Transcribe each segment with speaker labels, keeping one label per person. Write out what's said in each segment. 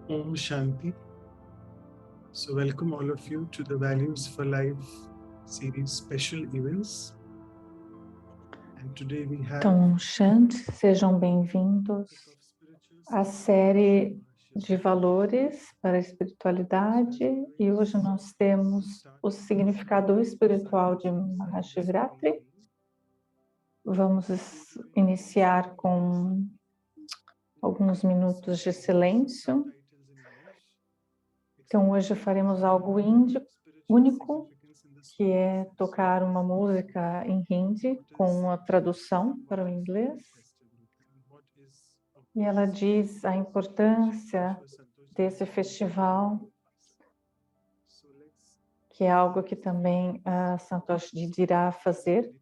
Speaker 1: Om Shanti. So welcome all of you to the Values for Life series special events. And today we have
Speaker 2: Então, Shanti, sejam bem-vindos à série de valores para a espiritualidade e hoje nós temos o significado espiritual de Mahashivratri. Vamos iniciar com alguns minutos de silêncio. Então, hoje faremos algo único, que é tocar uma música em hindi com a tradução para o inglês. E ela diz a importância desse festival, que é algo que também a Santoshi irá fazer.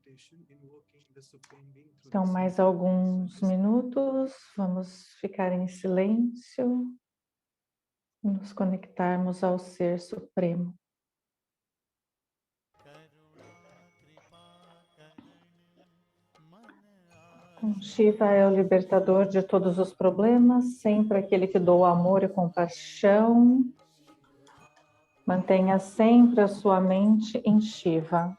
Speaker 2: Então, mais alguns minutos, vamos ficar em silêncio e nos conectarmos ao Ser Supremo. Então, Shiva é o libertador de todos os problemas, sempre aquele que doa amor e compaixão. Mantenha sempre a sua mente em Shiva.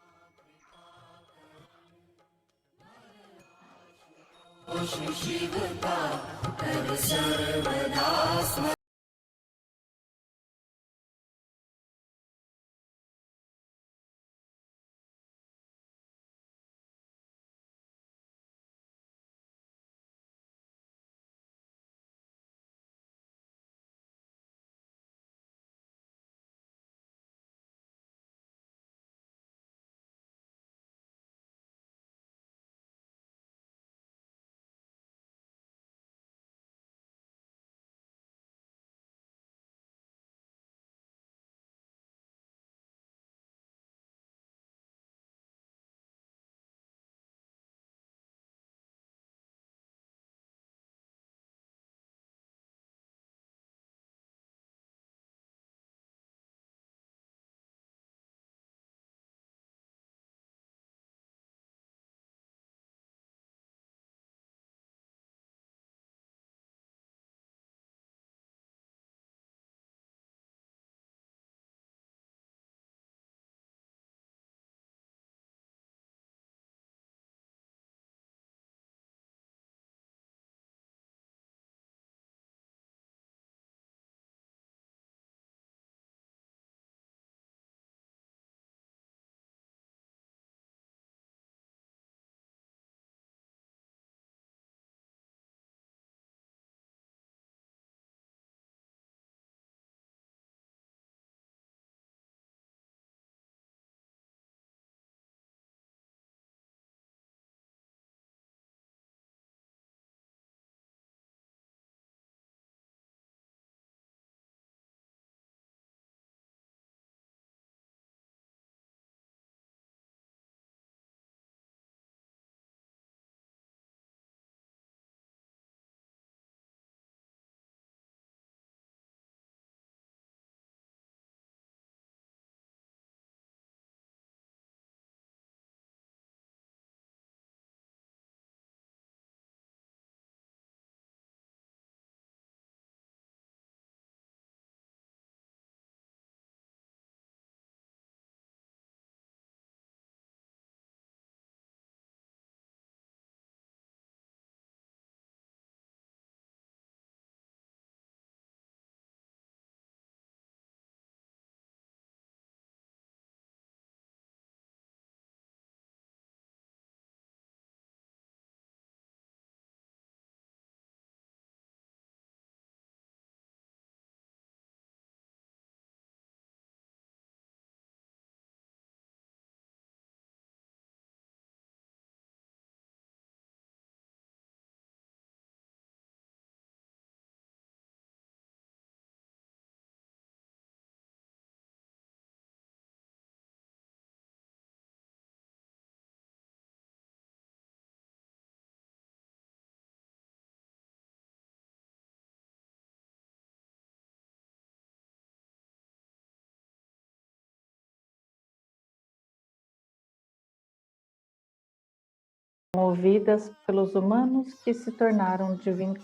Speaker 2: Movidas pelos humanos que se tornaram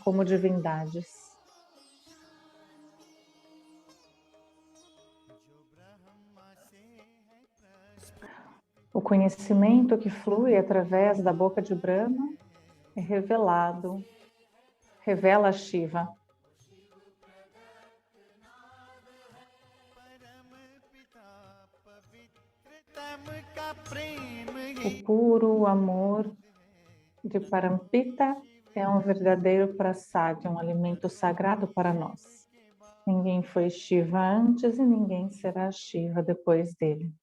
Speaker 2: como divindades. O conhecimento que flui através da boca de Brahma é revelado, revela Shiva. O puro amor de Parampita é um verdadeiro prasad, um alimento sagrado para nós. Ninguém foi Shiva antes e ninguém será Shiva depois dele.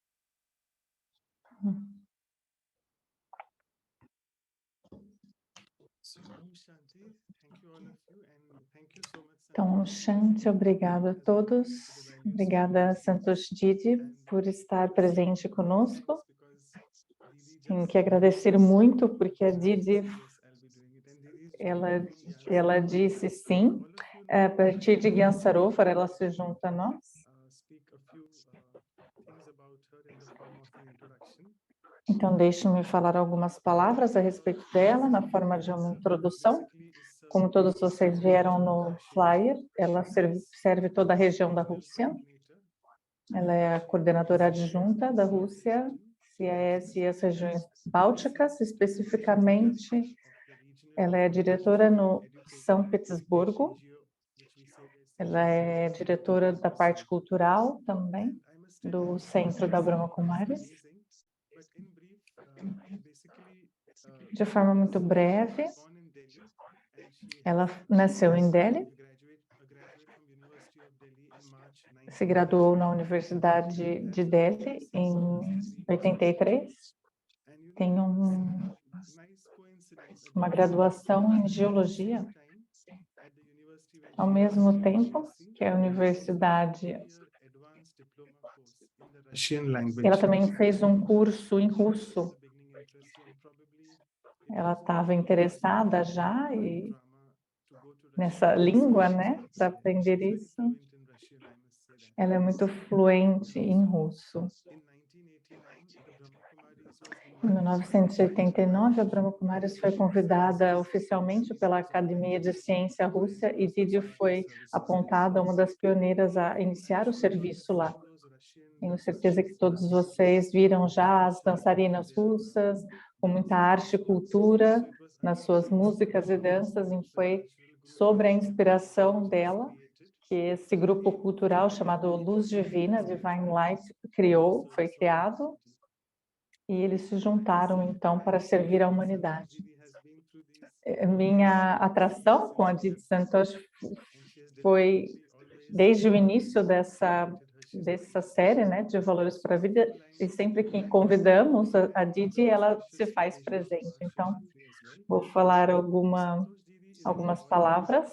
Speaker 2: Então, Shanti, obrigado a todos. Obrigada, Santosh Didi, por estar presente conosco. Tenho que agradecer muito, porque a Didi, ela disse sim. A partir de Gyan Sarovar, ela se junta a nós. Então, deixe-me falar algumas palavras a respeito dela, na forma de uma introdução. Como todos vocês vieram no flyer, ela serve toda a região da Rússia. Ela é a coordenadora adjunta da Rússia, CIS e as regiões bálticas, especificamente. Ela é diretora no São Petersburgo. Ela é diretora da parte cultural também, do Centro da Brahma Kumaris. De forma muito breve, ela nasceu em Delhi, se graduou na Universidade de Delhi em 83, tem uma graduação em Geologia, ao mesmo tempo que a Universidade... Ela também fez um curso em russo. Ela estava interessada já nessa língua, né, para aprender isso. Ela é muito fluente em russo. Em 1989, a Brahma Kumaris foi convidada oficialmente pela Academia de Ciência Russa e Didi foi apontada uma das pioneiras a iniciar o serviço lá. Tenho certeza que todos vocês viram já as dançarinas russas, com muita arte e cultura nas suas músicas e danças, e foi sobre a inspiração dela que esse grupo cultural chamado Luz Divina, Divine Light, foi criado, e eles se juntaram, então, para servir a humanidade. Minha atração com a Didi Santosh foi desde o início dessa série, né, de Valores para a Vida, e sempre que convidamos a Didi, ela se faz presente. Então, vou falar algumas palavras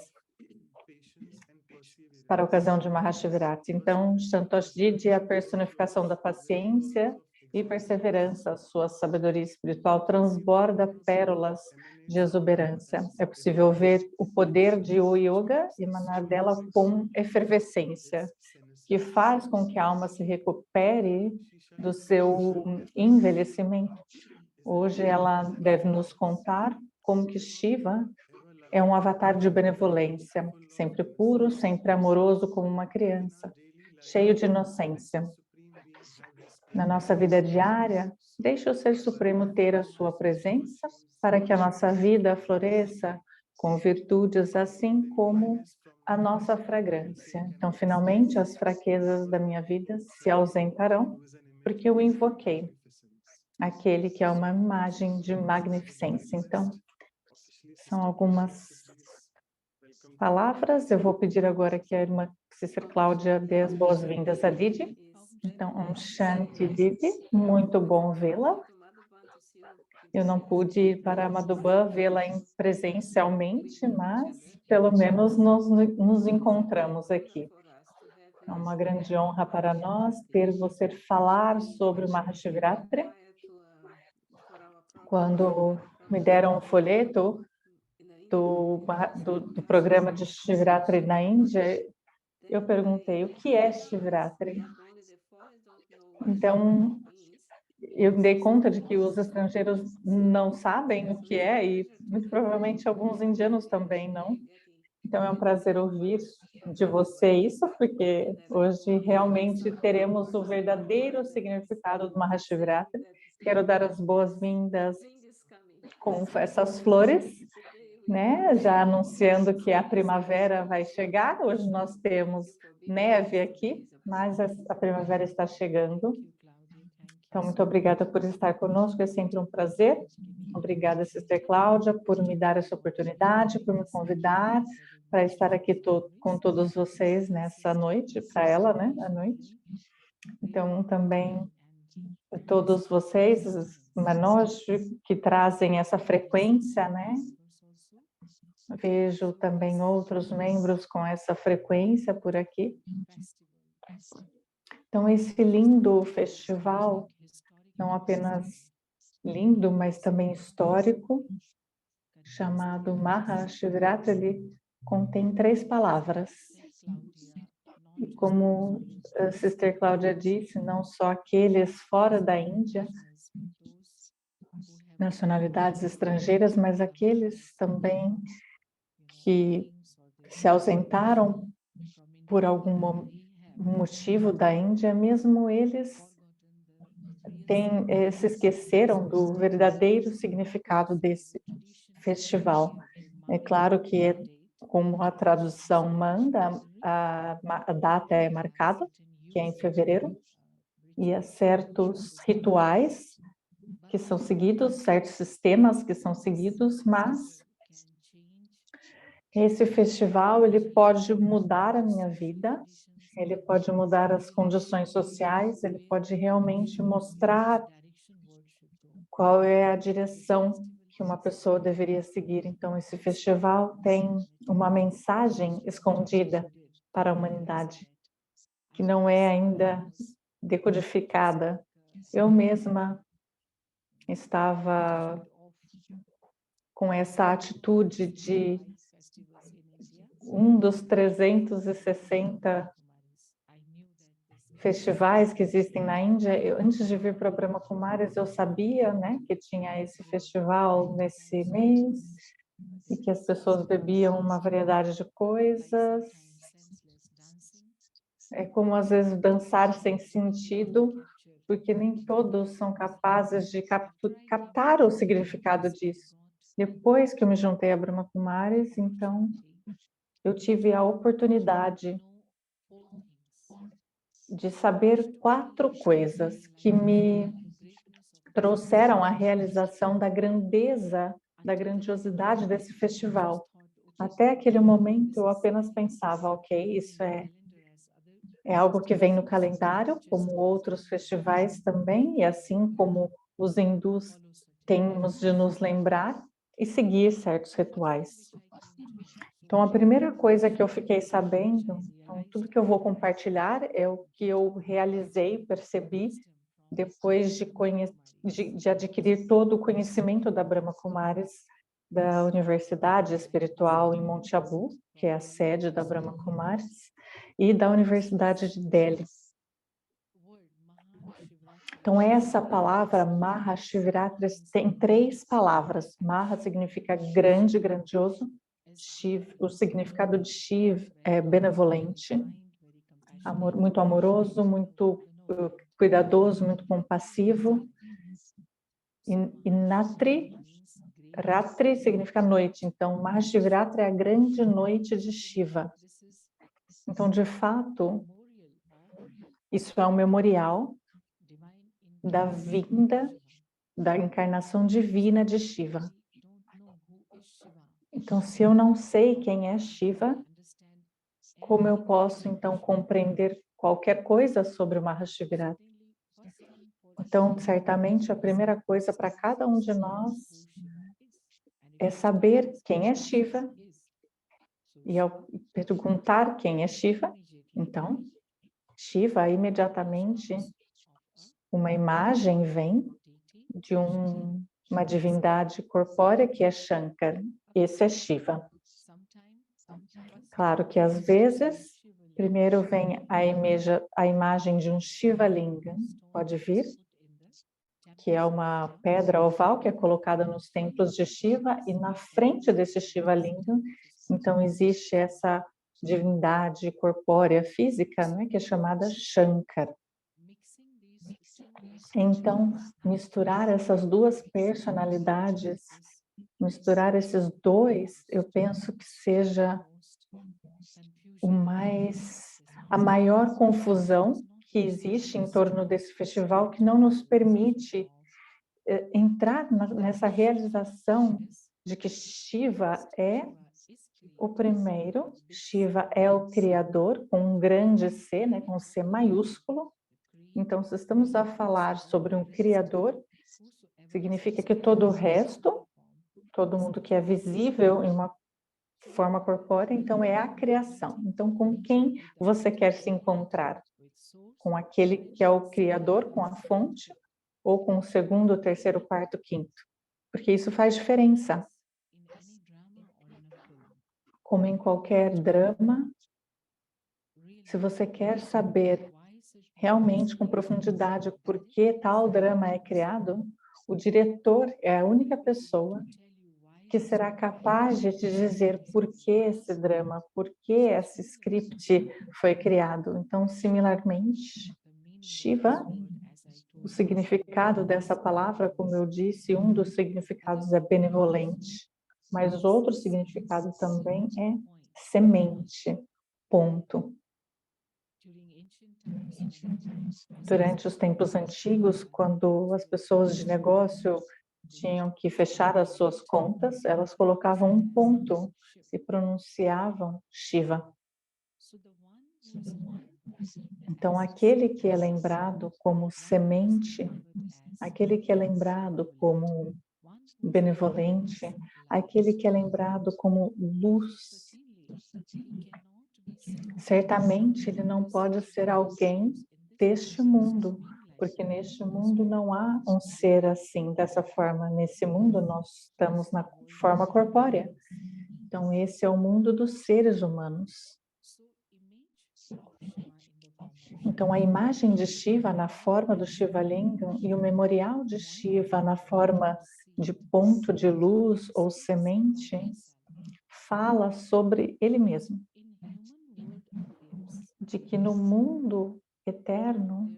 Speaker 2: para a ocasião de Mahashivaratri. Então, Santosh Didi é a personificação da paciência e perseverança. Sua sabedoria espiritual transborda pérolas de exuberância. É possível ver o poder de o yoga emanar dela com efervescência, que faz com que a alma se recupere do seu envelhecimento. Hoje ela deve nos contar como que Shiva é um avatar de benevolência, sempre puro, sempre amoroso como uma criança, cheio de inocência. Na nossa vida diária, deixe o Ser Supremo ter a sua presença para que a nossa vida floresça com virtudes assim como a nossa fragrância. Então, finalmente, as fraquezas da minha vida se ausentarão, porque eu invoquei aquele que é uma imagem de magnificência. Então, são algumas palavras. Eu vou pedir agora que a irmã Cícera Cláudia dê as boas-vindas a Didi. Então, Shanti Didi, muito bom vê-la. Eu não pude ir para Madhubã vê-la presencialmente, mas pelo menos nos encontramos aqui. É uma grande honra para nós ter você falar sobre o Mahashivaratri. Quando me deram um folheto do programa de Shivaratri na Índia, eu perguntei o que é Shivaratri. Então, eu me dei conta de que os estrangeiros não sabem o que é e muito provavelmente alguns indianos também não. Então é um prazer ouvir de você isso, porque hoje realmente teremos o verdadeiro significado do Mahashivaratri. quero dar as boas-vindas com essas flores, né? Já anunciando que a primavera vai chegar. Hoje nós temos neve aqui, mas a primavera está chegando. Então, muito obrigada por estar conosco, é sempre um prazer. Obrigada, Sister Cláudia, por me dar essa oportunidade, por me convidar para estar aqui com todos vocês nessa noite, para ela, né, à noite. Então, também todos vocês, os Manoj, que trazem essa frequência, né? Vejo também outros membros com essa frequência por aqui. Então, esse lindo festival, não apenas lindo, mas também histórico, chamado Mahashivratri, ele contém 3 palavras. E como a Sister Cláudia disse, não só aqueles fora da Índia, nacionalidades estrangeiras, mas aqueles também que se ausentaram por algum motivo da Índia, mesmo eles se esqueceram do verdadeiro significado desse festival. É claro que, como a tradução manda, a data é marcada, que é em fevereiro, e há certos rituais que são seguidos, certos sistemas que são seguidos, mas esse festival ele pode mudar a minha vida, ele pode mudar as condições sociais, ele pode realmente mostrar qual é a direção que uma pessoa deveria seguir. Então, esse festival tem uma mensagem escondida para a humanidade, que não é ainda decodificada. Eu mesma estava com essa atitude de um dos 360 festivais que existem na Índia. Antes de vir para Brahma Kumaris, eu sabia, né, que tinha esse festival nesse mês e que as pessoas bebiam uma variedade de coisas. É como, às vezes, dançar sem sentido, porque nem todos são capazes de captar o significado disso. Depois que eu me juntei a Brahma Kumaris, então, eu tive a oportunidade de saber 4 coisas que me trouxeram a realização da grandeza, da grandiosidade desse festival. Até aquele momento eu apenas pensava, ok, isso é algo que vem no calendário, como outros festivais também, e assim como os hindus temos de nos lembrar e seguir certos rituais. Então, a primeira coisa que eu fiquei sabendo, então, tudo que eu vou compartilhar é o que eu realizei, percebi, depois de adquirir todo o conhecimento da Brahma Kumaris, da Universidade Espiritual em Monte Abu, que é a sede da Brahma Kumaris, e da Universidade de Delhi. Então, essa palavra Mahashivratri tem 3 palavras. Maha significa grande, grandioso. Shiv, o significado de Shiv é benevolente, muito amoroso, muito cuidadoso, muito compassivo. E Ratri significa noite. Então, Mahashivratri é a grande noite de Shiva. Então, de fato, isso é um memorial da vinda, da encarnação divina de Shiva. Então, se eu não sei quem é Shiva, como eu posso, então, compreender qualquer coisa sobre o Mahashivratri? Então, certamente, a primeira coisa para cada um de nós é saber quem é Shiva. E ao perguntar quem é Shiva, então, Shiva, imediatamente, uma imagem vem de uma divindade corpórea que é Shankar. Esse é Shiva. Claro que às vezes, primeiro vem a imagem de um Shiva Linga, pode vir, que é uma pedra oval que é colocada nos templos de Shiva, e na frente desse Shiva Linga, então existe essa divindade corpórea física, né, que é chamada Shankar. Então, misturar essas duas personalidades, misturar esses dois, eu penso que seja a maior confusão que existe em torno desse festival, que não nos permite entrar nessa realização de que Shiva é o primeiro, Shiva é o Criador, com um grande C, né, com um C maiúsculo. Então, se estamos a falar sobre um Criador, significa que todo o resto, todo mundo que é visível em uma forma corpórea, então é a criação. Então, com quem você quer se encontrar? Com aquele que é o Criador, com a fonte, ou com o segundo, terceiro, quarto, quinto? Porque isso faz diferença. Como em qualquer drama, se você quer saber realmente com profundidade por que tal drama é criado, o diretor é a única pessoa que será capaz de te dizer por que esse drama, por que esse script foi criado. Então, similarmente, Shiva, o significado dessa palavra, como eu disse, um dos significados é benevolente, mas outro significado também é semente, ponto. Durante os tempos antigos, quando as pessoas de negócio tinham que fechar as suas contas, elas colocavam um ponto e pronunciavam Shiva. Então, aquele que é lembrado como semente, aquele que é lembrado como benevolente, aquele que é lembrado como luz, certamente ele não pode ser alguém deste mundo, porque neste mundo não há um ser assim, dessa forma. Nesse mundo nós estamos na forma corpórea. Então esse é o mundo dos seres humanos. Então a imagem de Shiva na forma do Shiva Lingam e o memorial de Shiva na forma de ponto de luz ou semente fala sobre ele mesmo. De que no mundo eterno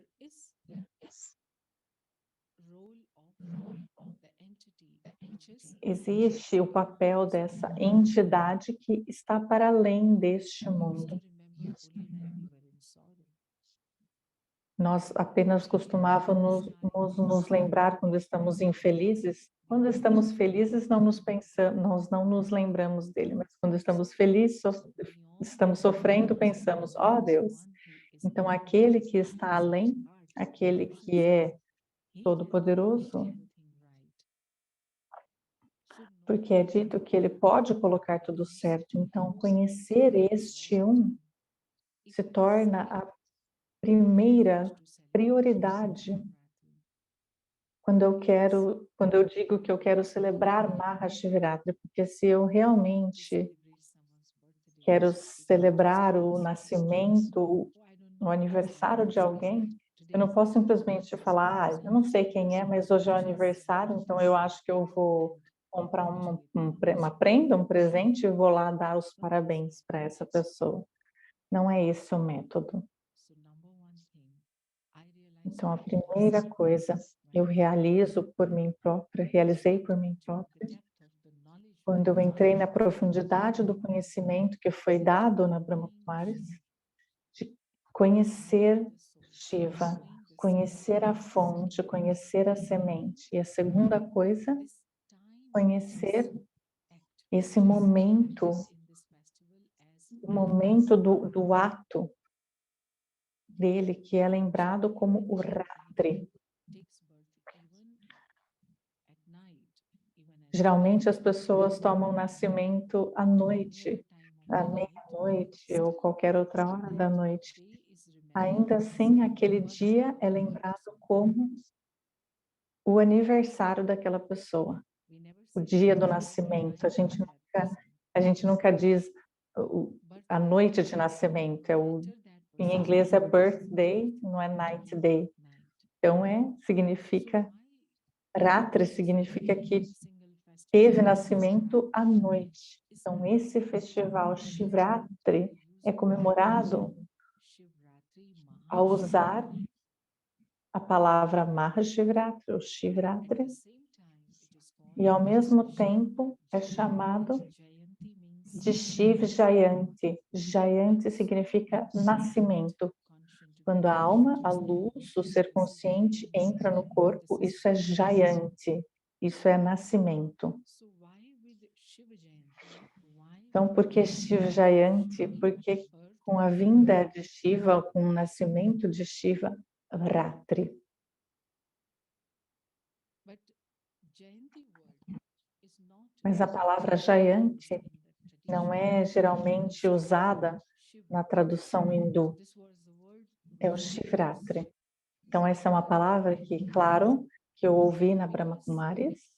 Speaker 2: existe o papel dessa entidade que está para além deste mundo. Nós apenas costumávamos nos lembrar quando estamos infelizes. Quando estamos felizes, nós não nos lembramos dele, mas quando estamos felizes, estamos sofrendo, pensamos, ó Deus. Então, aquele que está além, aquele que é todo-poderoso, porque é dito que ele pode colocar tudo certo. Então, conhecer este um se torna a primeira prioridade quando eu digo que eu quero celebrar Mahashivratri, porque se eu realmente quero celebrar o nascimento, o aniversário de alguém, eu não posso simplesmente falar, eu não sei quem é, mas hoje é o aniversário, então eu acho que eu vou comprar uma prenda, um presente e vou lá dar os parabéns para essa pessoa. Não é esse o método. Então, a primeira coisa, eu realizei por mim própria, quando eu entrei na profundidade do conhecimento que foi dado na Brahma Kumaris, de conhecer Shiva, conhecer a fonte, conhecer a semente. E a segunda coisa, conhecer esse momento, o momento do ato dele, que é lembrado como o Ratri. Geralmente as pessoas tomam nascimento à noite, à meia-noite ou qualquer outra hora da noite. Ainda assim, aquele dia é lembrado como o aniversário daquela pessoa, o dia do nascimento. A gente nunca diz a noite de nascimento. Em inglês é birthday, não é night day. Então significa Ratri, significa que teve nascimento à noite. Então esse festival Shivratri é comemorado ao usar a palavra Mahashivratri ou Shivratri, e ao mesmo tempo é chamado de Shiv Jayanti. Jayanti significa nascimento. Quando a alma, a luz, o ser consciente entra no corpo, isso é Jayanti, isso é nascimento. Então, por que Shiv Jayanti? Porque com a vinda de Shiva, com o nascimento de Shiva, Ratri. Mas a palavra Jayanti não é geralmente usada na tradução hindu, é o Shivratri. Então, essa é uma palavra que, claro, que eu ouvi na Brahma Kumaris,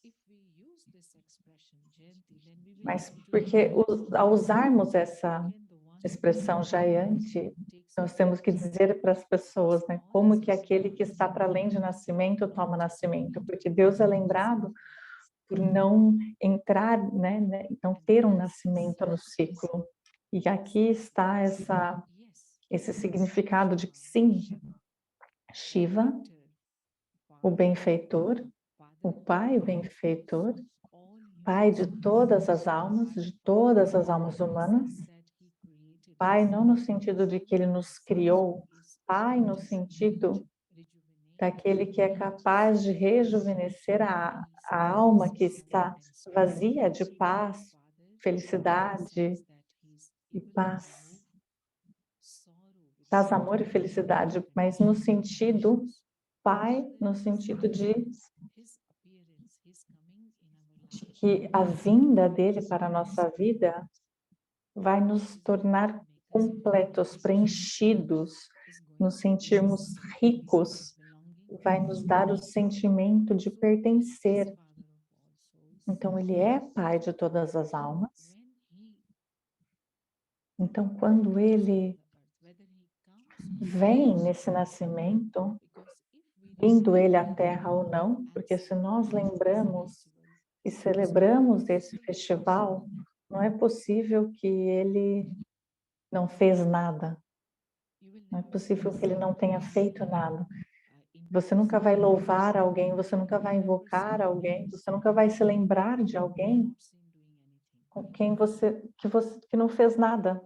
Speaker 2: mas porque ao usarmos essa expressão Jayanti, nós temos que dizer para as pessoas, né, como que aquele que está para além de nascimento toma nascimento, porque Deus é lembrado por não entrar, né, não ter um nascimento no ciclo. E aqui está esse significado de que sim, Shiva, o benfeitor, o Pai benfeitor, Pai de todas as almas humanas, Pai não no sentido de que Ele nos criou, Pai no sentido daquele que é capaz de rejuvenescer a alma que está vazia de paz, felicidade e paz. Paz, amor e felicidade, mas no sentido Pai, no sentido de que a vinda dele para a nossa vida vai nos tornar completos, preenchidos, nos sentirmos ricos, vai nos dar o sentimento de pertencer. Então, ele é Pai de todas as almas. Então, quando ele vem nesse nascimento, vindo ele à Terra ou não, porque se nós lembramos e celebramos esse festival, não é possível que ele não fez nada. Não é possível que ele não tenha feito nada. Você nunca vai louvar alguém, você nunca vai invocar alguém, você nunca vai se lembrar de alguém com quem que não fez nada.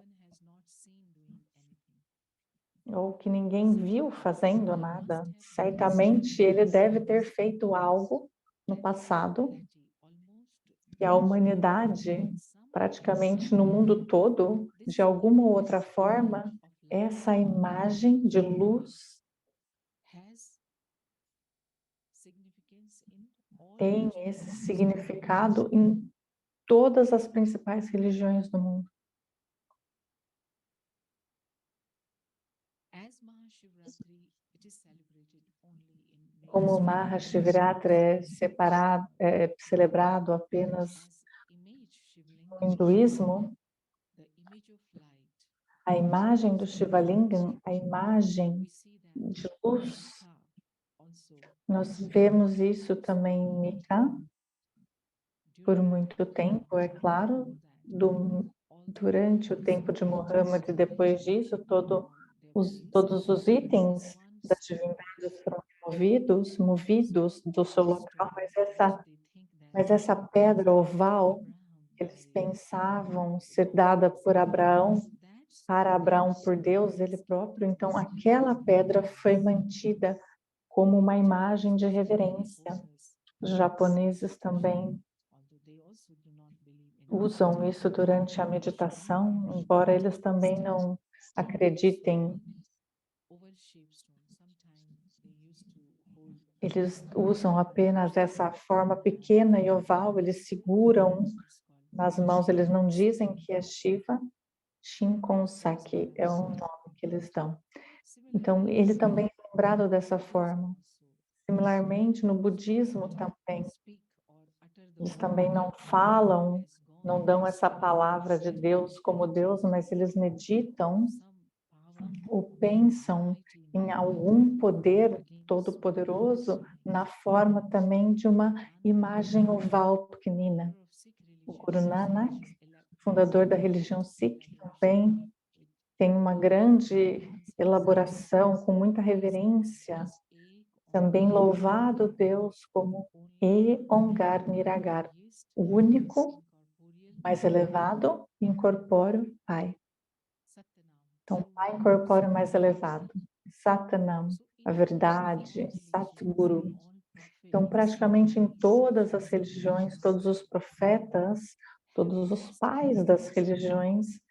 Speaker 2: Ou que ninguém viu fazendo nada. Certamente ele deve ter feito algo no passado que a humanidade, praticamente no mundo todo, de alguma ou outra forma, essa imagem de luz tem esse significado em todas as principais religiões do mundo. Como o Mahashivratri é celebrado apenas no hinduísmo, a imagem do Shivalingam, a imagem de luz, nós vemos isso também em Mika, por muito tempo, é claro, durante o tempo de Muhammad e depois disso, todos os itens das divindades foram movidos do seu local, mas essa pedra oval, eles pensavam ser dada por Abraão, para Abraão por Deus, ele próprio, então aquela pedra foi mantida como uma imagem de reverência. Os japoneses também usam isso durante a meditação, embora eles também não acreditem. Eles usam apenas essa forma pequena e oval, eles seguram nas mãos, eles não dizem que é Shiva, Shinkonsaki é o nome que eles dão. Então, ele também é lembrado dessa forma. Similarmente, no budismo também, eles também não falam, não dão essa palavra de Deus como Deus, mas eles meditam ou pensam em algum poder todo-poderoso na forma também de uma imagem oval pequenina. O Guru Nanak, fundador da religião Sikh, também tem uma grande elaboração, com muita reverência, Também louvado Deus como E-Ongar Niragar, o único, mais elevado, incorpóreo Pai. Então, Pai incorpóreo mais elevado. Satanam, a verdade, Satguru. Então, praticamente em todas as religiões, todos os profetas, todos os pais das religiões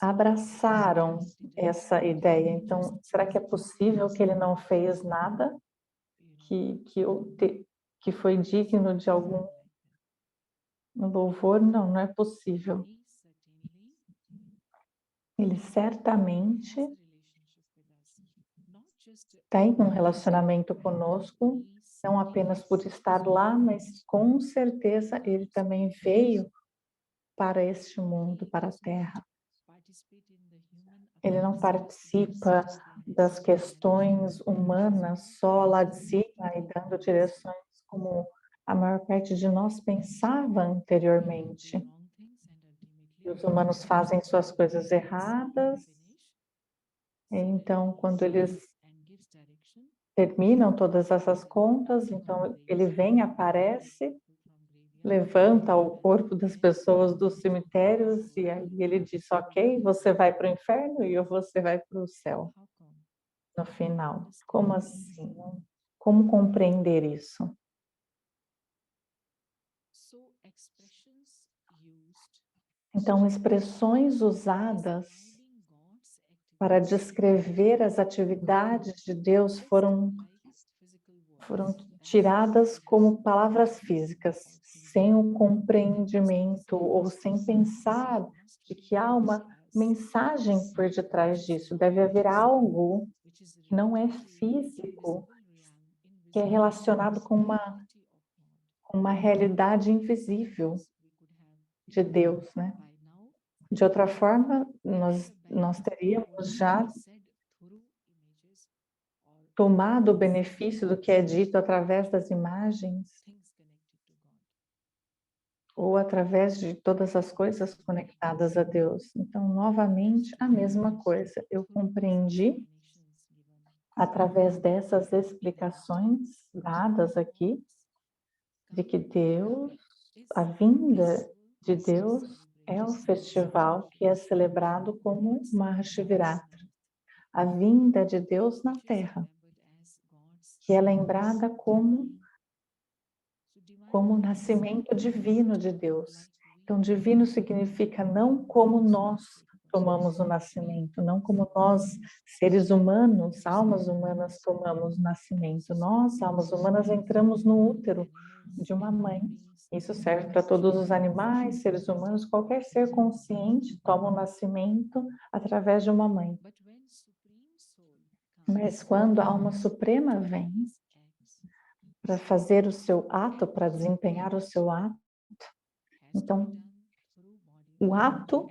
Speaker 2: abraçaram essa ideia. Então, será que é possível que ele não fez nada que foi digno de algum louvor? Não, não é possível. Ele certamente tem um relacionamento conosco, não apenas por estar lá, mas com certeza ele também veio para este mundo, para a Terra. Ele não participa das questões humanas só lá de cima e dando direções como a maior parte de nós pensava anteriormente. E os humanos fazem suas coisas erradas, então quando eles terminam todas essas contas, então ele vem, aparece, levanta o corpo das pessoas dos cemitérios e aí ele diz, ok, você vai para o inferno e você vai para o céu no final. Como assim? Como compreender isso? Então, expressões usadas para descrever as atividades de Deus foram tiradas como palavras físicas, sem o compreendimento ou sem pensar de que há uma mensagem por detrás disso. Deve haver algo que não é físico, que é relacionado com uma realidade invisível de Deus, né? De outra forma, nós teríamos já tomado o benefício do que é dito através das imagens ou através de todas as coisas conectadas a Deus. Então, novamente, a mesma coisa. Eu compreendi através dessas explicações dadas aqui de que Deus, a vinda de Deus é o festival que é celebrado como Mahashivratra, a vinda de Deus na Terra, que é lembrada como o nascimento divino de Deus. Então, divino significa não como nós tomamos o nascimento, não como nós, seres humanos, almas humanas, tomamos o nascimento. Nós, almas humanas, entramos no útero de uma mãe. Isso serve para todos os animais, seres humanos, qualquer ser consciente toma o nascimento através de uma mãe. Mas quando a alma suprema vem para fazer o seu ato, para desempenhar o seu ato, então o ato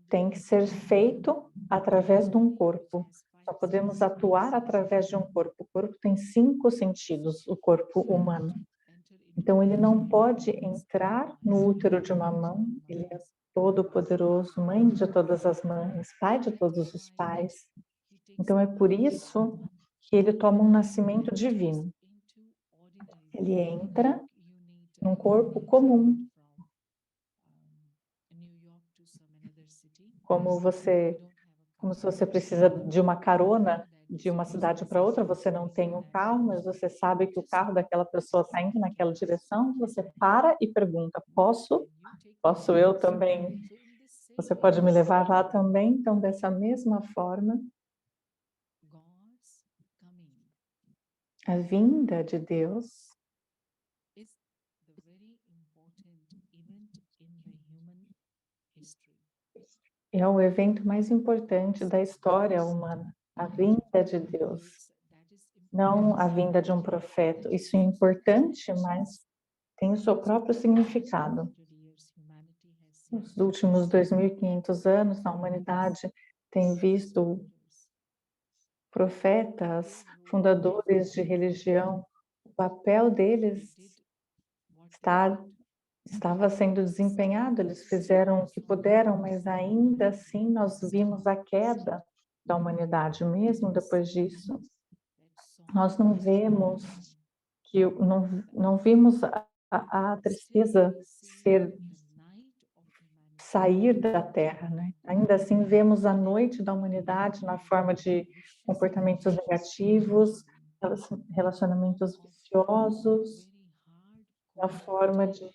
Speaker 2: tem que ser feito através de um corpo. Só podemos atuar através de um corpo. O corpo tem 5 sentidos, o corpo humano. Então, ele não pode entrar no útero de uma mão, ele é todo-poderoso, mãe de todas as mães, pai de todos os pais. Então, é por isso que ele toma um nascimento divino. Ele entra num corpo comum, como se você precisa de uma carona de uma cidade para outra, você não tem um carro, mas você sabe que o carro daquela pessoa está indo naquela direção, você para e pergunta, posso eu também? Você pode me levar lá também? Então, dessa mesma forma, a vinda de Deus é o evento mais importante da história humana, a vinda de Deus, não a vinda de um profeta. Isso é importante, mas tem o seu próprio significado. Nos últimos 2.500 anos, a humanidade tem visto profetas, fundadores de religião, o papel deles estava sendo desempenhado, eles fizeram o que puderam, mas ainda assim nós vimos a queda da humanidade, mesmo depois disso. nós não vemos não vimos a tristeza sair da Terra, né? Ainda assim, vemos a noite da humanidade na forma de comportamentos negativos, relacionamentos viciosos, na forma de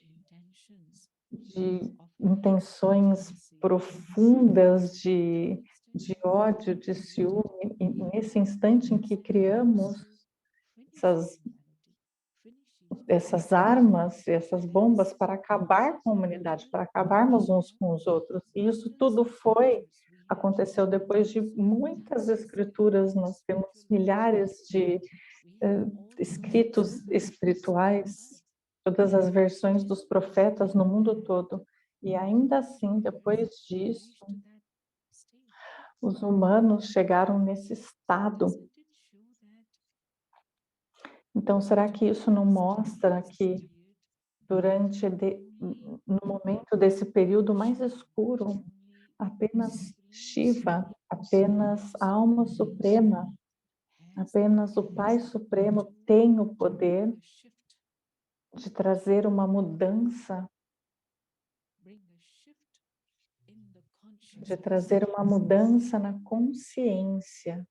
Speaker 2: intenções profundas de ódio, de ciúme. E nesse instante em que criamos essas armas, essas bombas para acabar com a humanidade, para acabarmos uns com os outros. E isso tudo aconteceu depois de muitas escrituras. Nós temos milhares de escritos espirituais, todas as versões dos profetas no mundo todo. E ainda assim, depois disso, os humanos chegaram nesse estado. Então, será que isso não mostra que no momento desse período mais escuro, apenas Shiva, apenas a alma suprema, apenas o Pai Supremo tem o poder de trazer uma mudança, na consciência.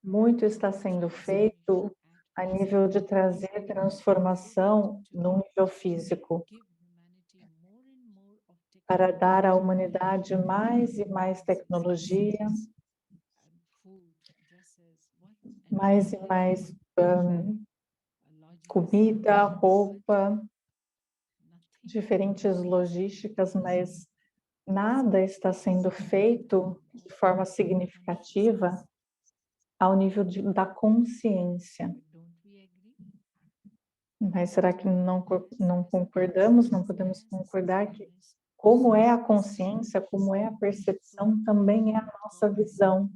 Speaker 2: Muito está sendo feito a nível de trazer transformação no nível físico, para dar à humanidade mais e mais tecnologia, mais e mais comida, roupa, diferentes logísticas, mas nada está sendo feito de forma significativa ao nível da consciência. Mas será que não concordamos, não podemos concordar que como é a consciência, como é a percepção, também é a nossa visão,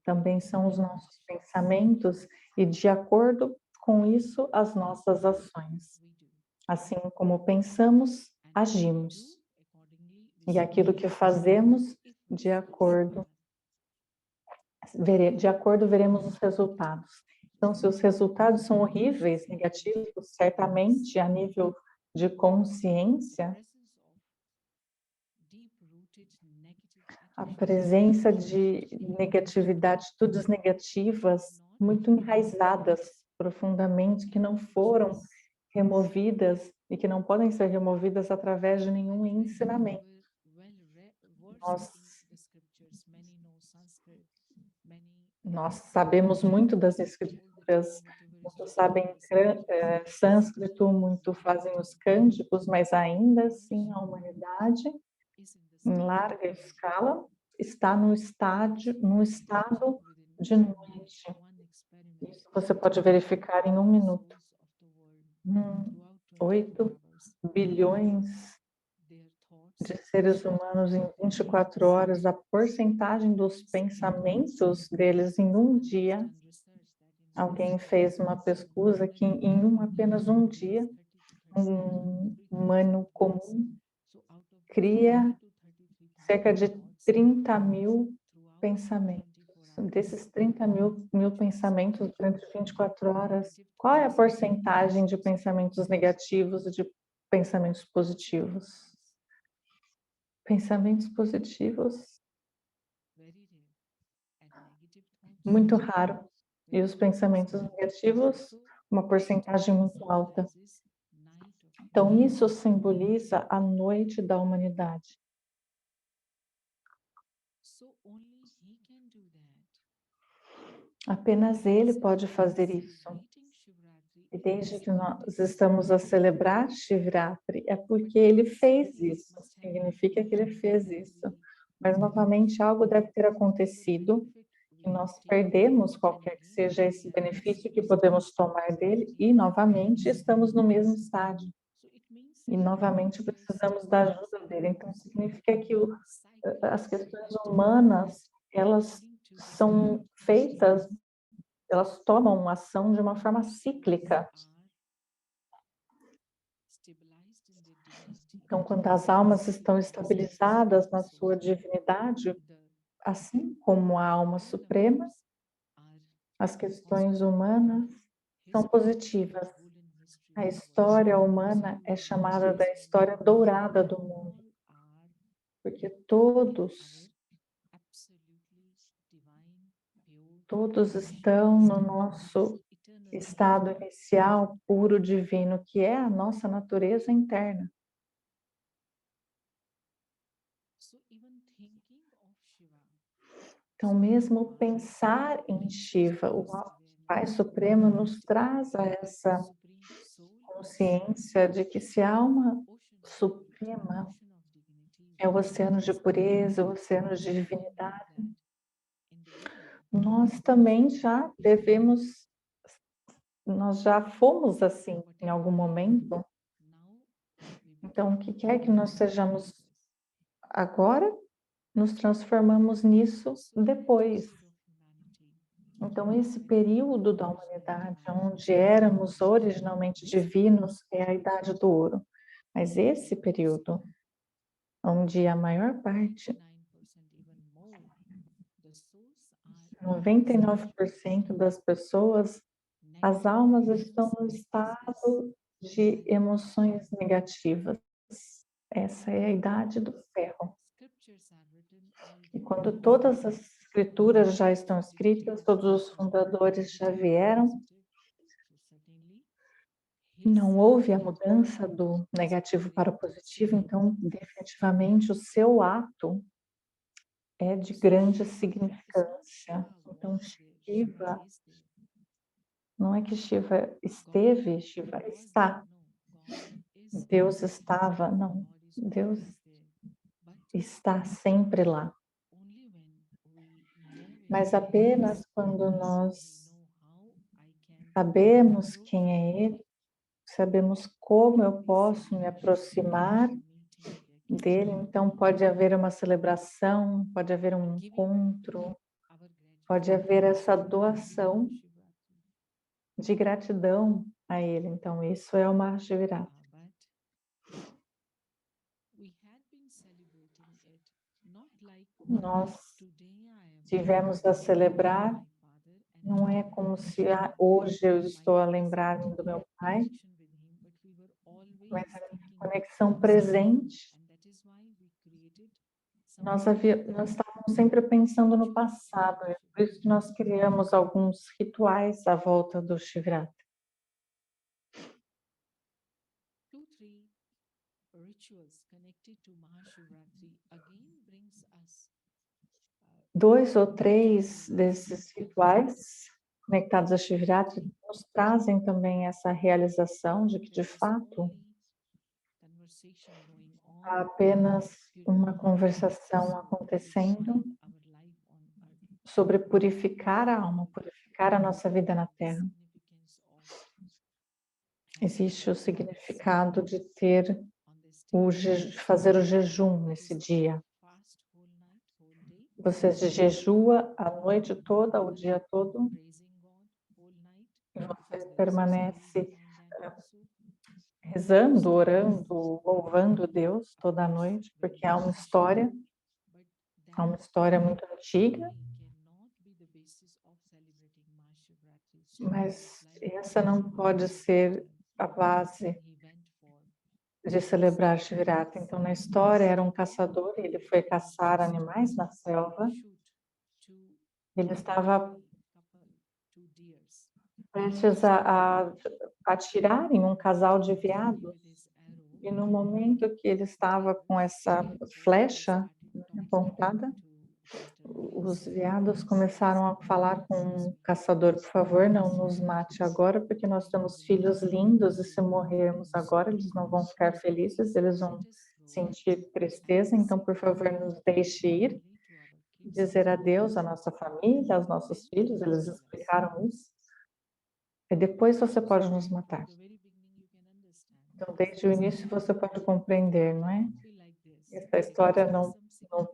Speaker 2: também são os nossos pensamentos e, de acordo com isso, as nossas ações. Assim como pensamos, agimos. E aquilo que fazemos, de acordo veremos os resultados. Então, se os resultados são horríveis, negativos, certamente a nível de consciência, a presença de negatividade, atitudes negativas muito enraizadas profundamente, que não foram removidas e que não podem ser removidas através de nenhum ensinamento. Nós sabemos muito das escrituras, muitos sabem sânscrito, muito fazem os cânticos, mas ainda assim a humanidade, em larga escala, está no estado de noite. Isso você pode verificar em 1 minuto. 8 bilhões de seres humanos em 24 horas, a porcentagem dos pensamentos deles em um dia. Alguém fez uma pesquisa que apenas um dia, um humano comum cria cerca de 30 mil pensamentos. Desses 30 mil pensamentos durante 24 horas, qual é a porcentagem de pensamentos negativos e de pensamentos positivos? Pensamentos positivos, muito raro. E os pensamentos negativos, uma porcentagem muito alta. Então, isso simboliza a noite da humanidade. Apenas Ele pode fazer isso. E desde que nós estamos a celebrar Shivratri, é porque Ele fez isso. Significa que Ele fez isso. Mas, novamente, algo deve ter acontecido que nós perdemos qualquer que seja esse benefício que podemos tomar dele e, novamente, estamos no mesmo estágio. E, novamente, precisamos da ajuda dele. Então, significa que as questões humanas, elas são feitas, elas tomam ação de uma forma cíclica. Então, quando as almas estão estabilizadas na sua divinidade, assim como a alma suprema, as questões humanas são positivas. A história humana é chamada da história dourada do mundo, porque todos estão no nosso estado inicial puro divino, que é a nossa natureza interna. Então, mesmo pensar em Shiva, o Pai Supremo, nos traz a essa consciência de que se a alma suprema é o oceano de pureza, o oceano de divinidade, nós também já devemos, nós já fomos assim em algum momento. Então, o que quer que nós sejamos agora, nos transformamos nisso depois. Então, esse período da humanidade, onde éramos originalmente divinos, é a Idade do Ouro. Mas esse período, onde a maior parte, 99% das pessoas, as almas estão no estado de emoções negativas. Essa é a Idade do Ferro. E quando todas as escrituras já estão escritas, todos os fundadores já vieram, não houve a mudança do negativo para o positivo, então definitivamente o seu ato é de grande significância. Então Shiva, não é que Shiva esteve, Shiva está. Deus estava, não, Deus está sempre lá. Mas apenas quando nós sabemos quem é Ele, sabemos como eu posso me aproximar dele, então pode haver uma celebração, pode haver um encontro, pode haver essa doação de gratidão a ele. Então isso é o Mahashivaratri. Nós tivemos a celebrar, não é como se hoje eu estou a lembrar-me do meu pai, mas a minha conexão presente, nós estávamos sempre pensando no passado, é por isso que nós criamos alguns rituais à volta do Shivratri. 2 ou 3 desses rituais conectados a Shivratri nos trazem também essa realização de que, de fato, há apenas uma conversação acontecendo sobre purificar a alma, purificar a nossa vida na Terra. Existe o significado de fazer o jejum nesse dia. Você jejua a noite toda, o dia todo, e você permanece rezando, orando, louvando Deus toda a noite, porque há uma história muito antiga, mas essa não pode ser a base de celebrar Shivratri. Então, na história, era um caçador, ele foi caçar animais na selva, ele estava prestes a atirar em um casal de veados, e no momento que ele estava com essa flecha apontada, os veados começaram a falar com o caçador: por favor, não nos mate agora, porque nós temos filhos lindos e se morrermos agora, eles não vão ficar felizes, eles vão sentir tristeza, então, por favor, nos deixe ir, dizer adeus à nossa família, aos nossos filhos. Eles explicaram isso. E depois você pode nos matar. Então, desde o início você pode compreender, não é? Essa história não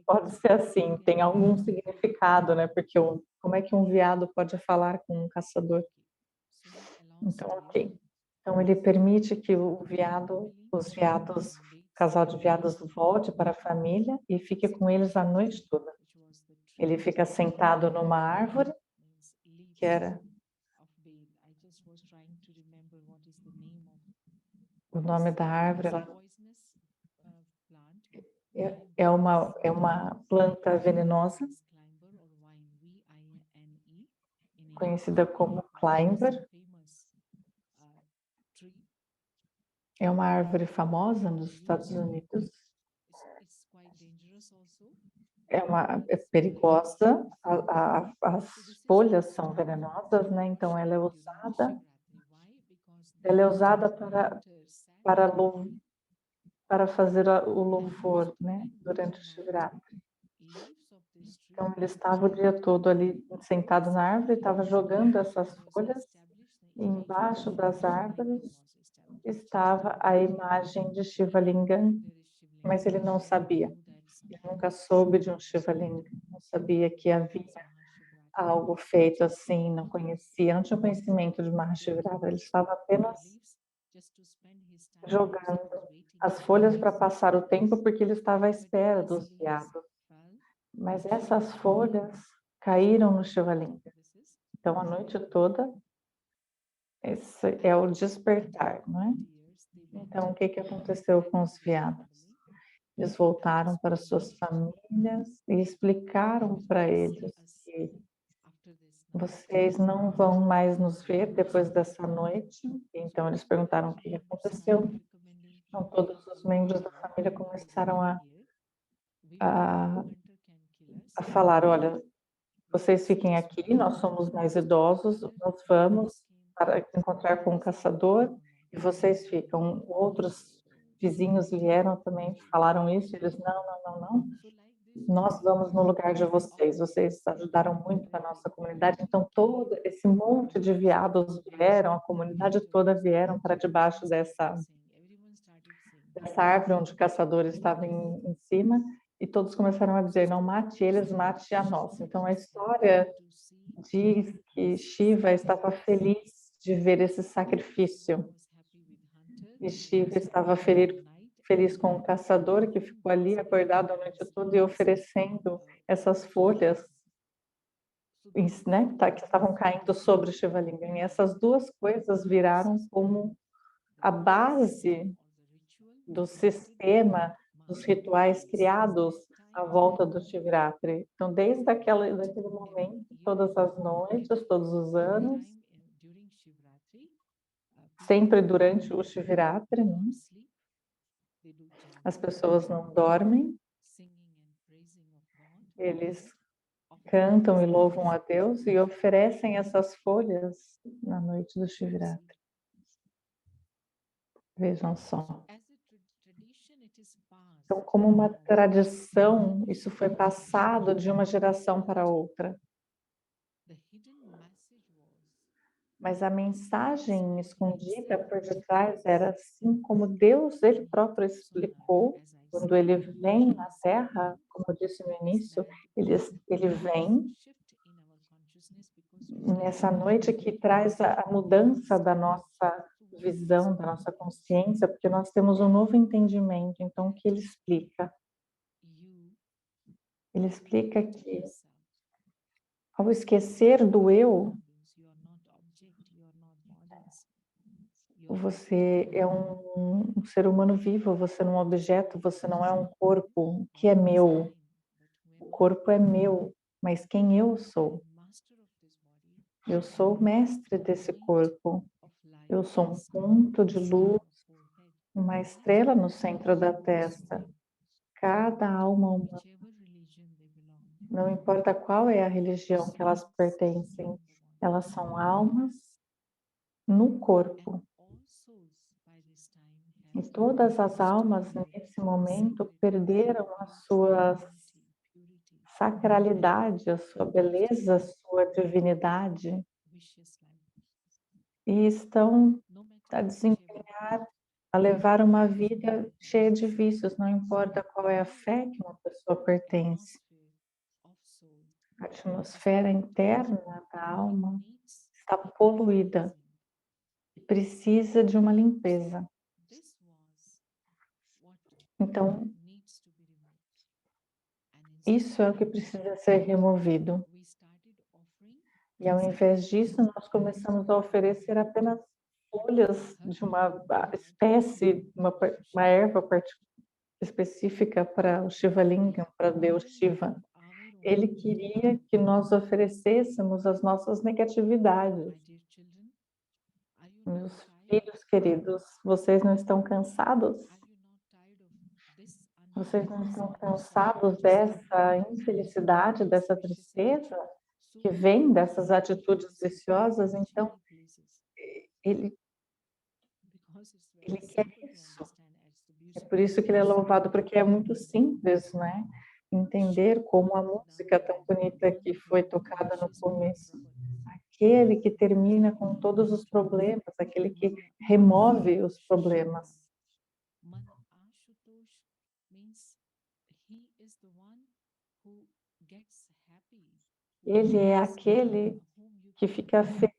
Speaker 2: pode ser assim, tem algum significado, né? Porque como é que um veado pode falar com um caçador? Então, ok. Então, ele permite que os veados casal de veados volte para a família e fique com eles a noite toda. Ele fica sentado numa árvore, que era o nome da árvore, é uma planta venenosa, conhecida como climber. É uma árvore famosa nos Estados Unidos. É perigosa, as folhas são venenosas, né? Então ela é usada para fazer o louvor, né? Durante o Shivratri. Então ele estava o dia todo ali sentado na árvore, estava jogando essas folhas, e embaixo das árvores estava a imagem de Shiva Lingam, mas ele não sabia. Ele nunca soube de um Shiva Lingam, não sabia que havia algo feito assim, não conhecia, não tinha conhecimento de Mahashivratri, ele estava apenas jogando as folhas para passar o tempo, porque ele estava à espera dos veados. Mas essas folhas caíram no Shiva Lingam. Então, a noite toda, esse é o despertar, não é? Então, o que aconteceu com os veados? Eles voltaram para suas famílias e explicaram para eles que vocês não vão mais nos ver depois dessa noite. Então, eles perguntaram o que aconteceu. Então, todos os membros da família começaram a falar, olha, vocês fiquem aqui, nós somos mais idosos, nós vamos para encontrar com o caçador e vocês ficam. Outros vizinhos vieram também, falaram isso, eles, não, nós vamos no lugar de vocês, vocês ajudaram muito a nossa comunidade, então todo esse monte de veados vieram, a comunidade toda vieram para debaixo dessa árvore onde o caçador estava em cima, e todos começaram a dizer, não mate eles, mate a nós. Então a história diz que Shiva estava feliz de ver esse sacrifício, e Shiva estava feliz com o caçador que ficou ali acordado a noite toda e oferecendo essas folhas, né, que estavam caindo sobre o Shiva Lingam. E essas duas coisas viraram como a base do sistema, dos rituais criados à volta do Shivratri. Então, desde daquele momento, todas as noites, todos os anos, sempre durante o Shivratri, né? As pessoas não dormem, eles cantam e louvam a Deus e oferecem essas folhas na noite do Shivratri. Vejam só. Então, como uma tradição, isso foi passado de uma geração para outra. Mas a mensagem escondida por detrás era assim como Deus, Ele próprio explicou, quando Ele vem na Terra, como eu disse no início, Ele vem nessa noite que traz a mudança da nossa visão, da nossa consciência, porque nós temos um novo entendimento. Então, o que Ele explica? Ele explica que, ao esquecer do eu, você é um ser humano vivo, você não é um objeto, você não é um corpo que é meu. O corpo é meu, mas quem eu sou? Eu sou o mestre desse corpo. Eu sou um ponto de luz, uma estrela no centro da testa. Cada alma humana, não importa qual é a religião que elas pertencem, elas são almas no corpo. E todas as almas, nesse momento, perderam a sua sacralidade, a sua beleza, a sua divinidade. E estão a desempenhar, a levar uma vida cheia de vícios, não importa qual é a fé que uma pessoa pertence. A atmosfera interna da alma está poluída e precisa de uma limpeza. Então, isso é o que precisa ser removido. E ao invés disso, nós começamos a oferecer apenas folhas de uma espécie, uma erva específica para o Shiva Lingam, para Deus Shiva. Ele queria que nós oferecêssemos as nossas negatividades. Meus filhos queridos, vocês não estão cansados? Vocês não estão cansados dessa infelicidade, dessa tristeza que vem dessas atitudes viciosas? Então, ele quer isso. É por isso que ele é louvado, porque é muito simples, né? Entender como a música tão bonita que foi tocada no começo. Aquele que termina com todos os problemas, aquele que remove os problemas. Ele é aquele que fica feliz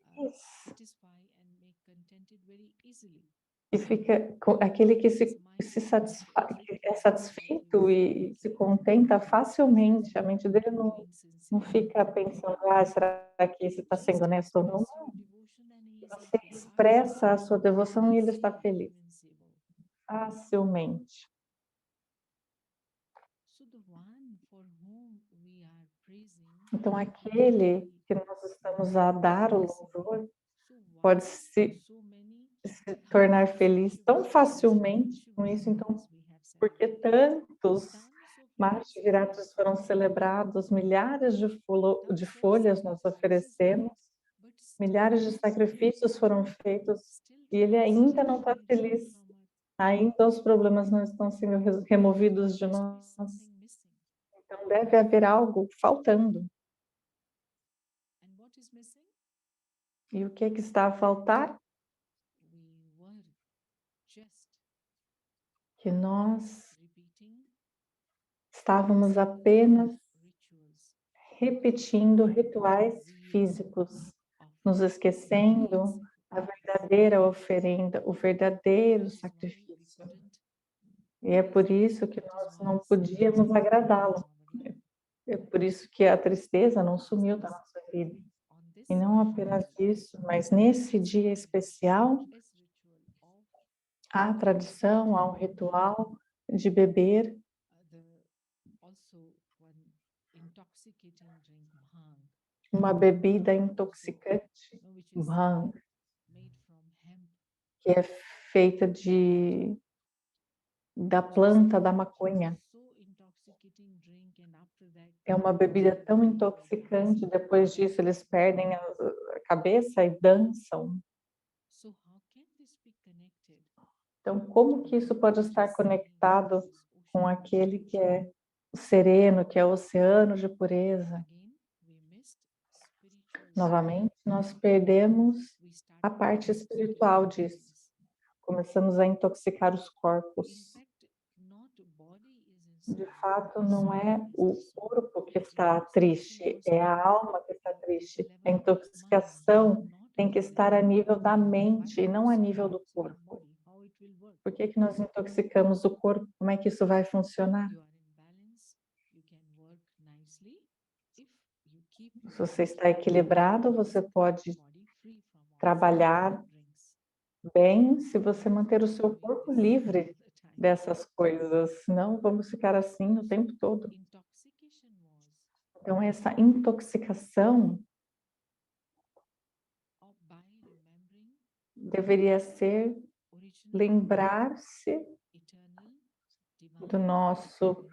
Speaker 2: e fica aquele que se satisfaz, que é satisfeito e se contenta facilmente. A mente dele não fica pensando, será que isso está sendo honesto ou não? Você expressa a sua devoção e ele está feliz. Facilmente. Então, aquele que nós estamos a dar o louvor pode se tornar feliz tão facilmente com isso. Então, porque tantos Mahashiviratis foram celebrados, milhares de folhas nós oferecemos, milhares de sacrifícios foram feitos e ele ainda não está feliz. Ainda os problemas não estão sendo removidos de nós. Então, deve haver algo faltando. E o que está a faltar? Que nós estávamos apenas repetindo rituais físicos, nos esquecendo a verdadeira oferenda, o verdadeiro sacrifício. E é por isso que nós não podíamos agradá-lo. É por isso que a tristeza não sumiu da nossa vida. E não apenas isso, mas nesse dia especial, há a tradição, há um ritual de beber uma bebida intoxicante, bhang, que é feita da planta da maconha. É uma bebida tão intoxicante, depois disso eles perdem a cabeça e dançam. Então, como que isso pode estar conectado com aquele que é o sereno, que é o oceano de pureza? Novamente, nós perdemos a parte espiritual disso. Começamos a intoxicar os corpos. De fato, não é o corpo que está triste, é a alma que está triste. A intoxicação tem que estar a nível da mente e não a nível do corpo. Por que nós intoxicamos o corpo? Como é que isso vai funcionar? Se você está equilibrado, você pode trabalhar bem se você manter o seu corpo livre dessas coisas, senão vamos ficar assim o tempo todo. Então, essa intoxicação deveria ser lembrar-se do nosso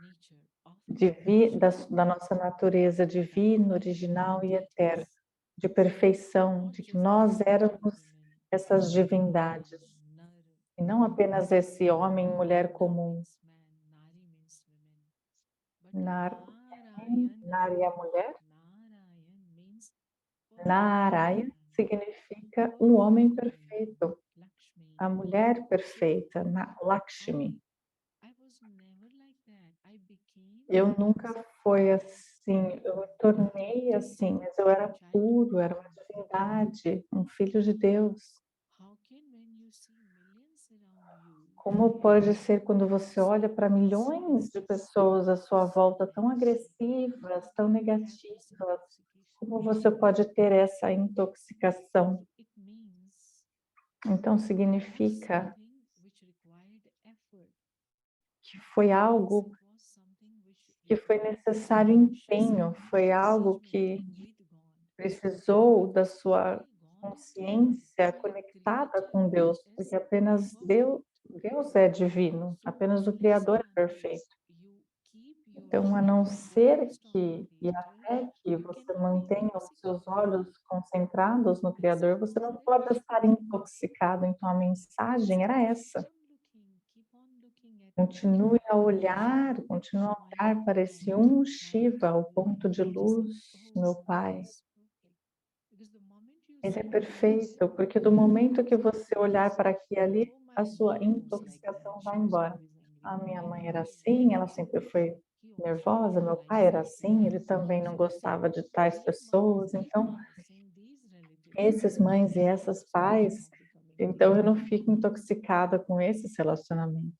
Speaker 2: da nossa natureza divina, original e eterna, de perfeição, de que nós éramos essas divindades, e não apenas esse homem e mulher comum. Nari é a mulher? Naraya significa um homem perfeito, a mulher perfeita, Lakshmi. Eu nunca fui assim, eu me tornei assim, mas eu era puro, era uma divindade, um filho de Deus. Como pode ser quando você olha para milhões de pessoas à sua volta tão agressivas, tão negativas? Como você pode ter essa intoxicação? Então significa que foi algo que foi necessário empenho, foi algo que precisou da sua consciência conectada com Deus, porque apenas Deus é divino, apenas o Criador é perfeito. Então, a não ser que, e até que você mantenha os seus olhos concentrados no Criador, você não pode estar intoxicado. Então, a mensagem era essa. Continue a olhar para esse Shiva, o ponto de luz, meu Pai. Ele é perfeito, porque do momento que você olhar para aqui e ali, a sua intoxicação vai embora. A minha mãe era assim, ela sempre foi nervosa, meu pai era assim, ele também não gostava de tais pessoas. Então, esses mães e essas pais, então eu não fico intoxicada com esses relacionamentos.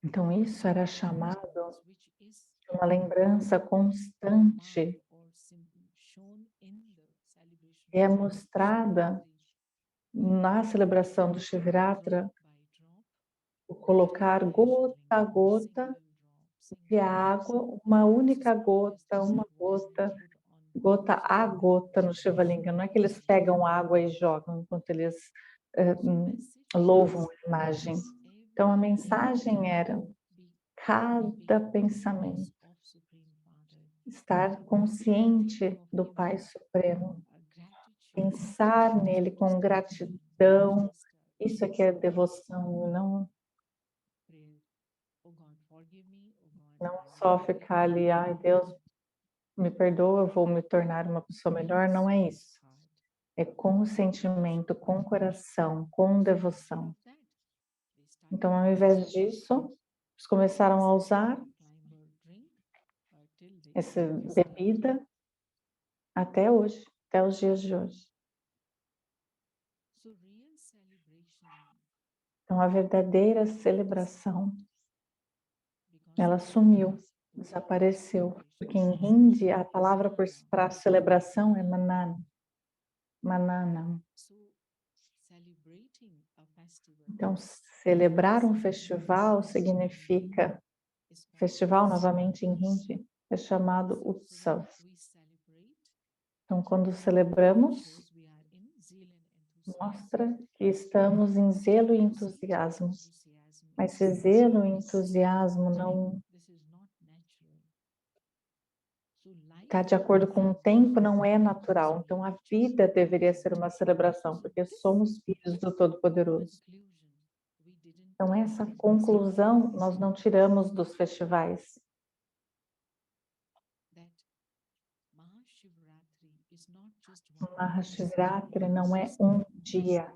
Speaker 2: Então, isso era chamado de uma lembrança constante, e é mostrada na celebração do Shivratra, o colocar gota a gota de água, uma única gota, uma gota, gota a gota no Shiva Linga. Não é que eles pegam água e jogam enquanto eles louvam a imagem. Então, a mensagem era cada pensamento, estar consciente do Pai Supremo, pensar nele com gratidão. Isso aqui é devoção, não só ficar ali, ai Deus, me perdoa, eu vou me tornar uma pessoa melhor. Não é isso. É com sentimento, com coração, com devoção. Então, ao invés disso, eles começaram a usar essa bebida até hoje, até os dias de hoje. Então, a verdadeira celebração, ela sumiu, desapareceu. Porque em Hindi, a palavra para celebração é manana. Manana. Então, celebrar um festival significa, festival novamente em Hindi, é chamado Utsav. Então, quando celebramos, mostra que estamos em zelo e entusiasmo. Mas se zelo e entusiasmo não está de acordo com o tempo, não é natural. Então, a vida deveria ser uma celebração, porque somos filhos do Todo-Poderoso. Então, essa conclusão nós não tiramos dos festivais. O Mahashivratri não é um dia,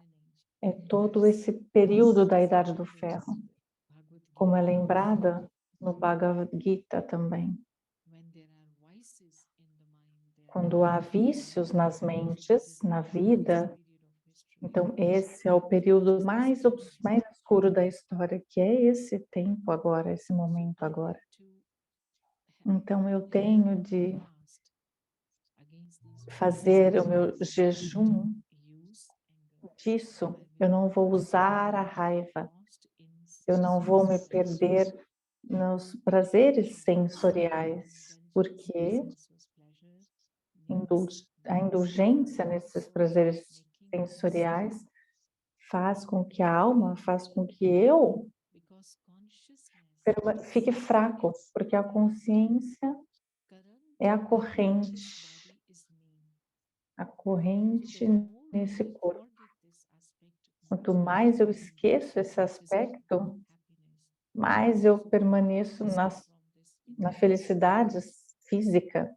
Speaker 2: é todo esse período da Idade do Ferro, como é lembrada no Bhagavad Gita também. Quando há vícios nas mentes, na vida, então esse é o período mais escuro da história, que é esse tempo agora, esse momento agora. Então eu tenho de fazer o meu jejum disso. Eu não vou usar a raiva, eu não vou me perder nos prazeres sensoriais, porque a indulgência nesses prazeres sensoriais faz com que a alma, faz com que eu fique fraco, porque a consciência é a corrente nesse corpo. Quanto mais eu esqueço esse aspecto, mais eu permaneço na felicidade física.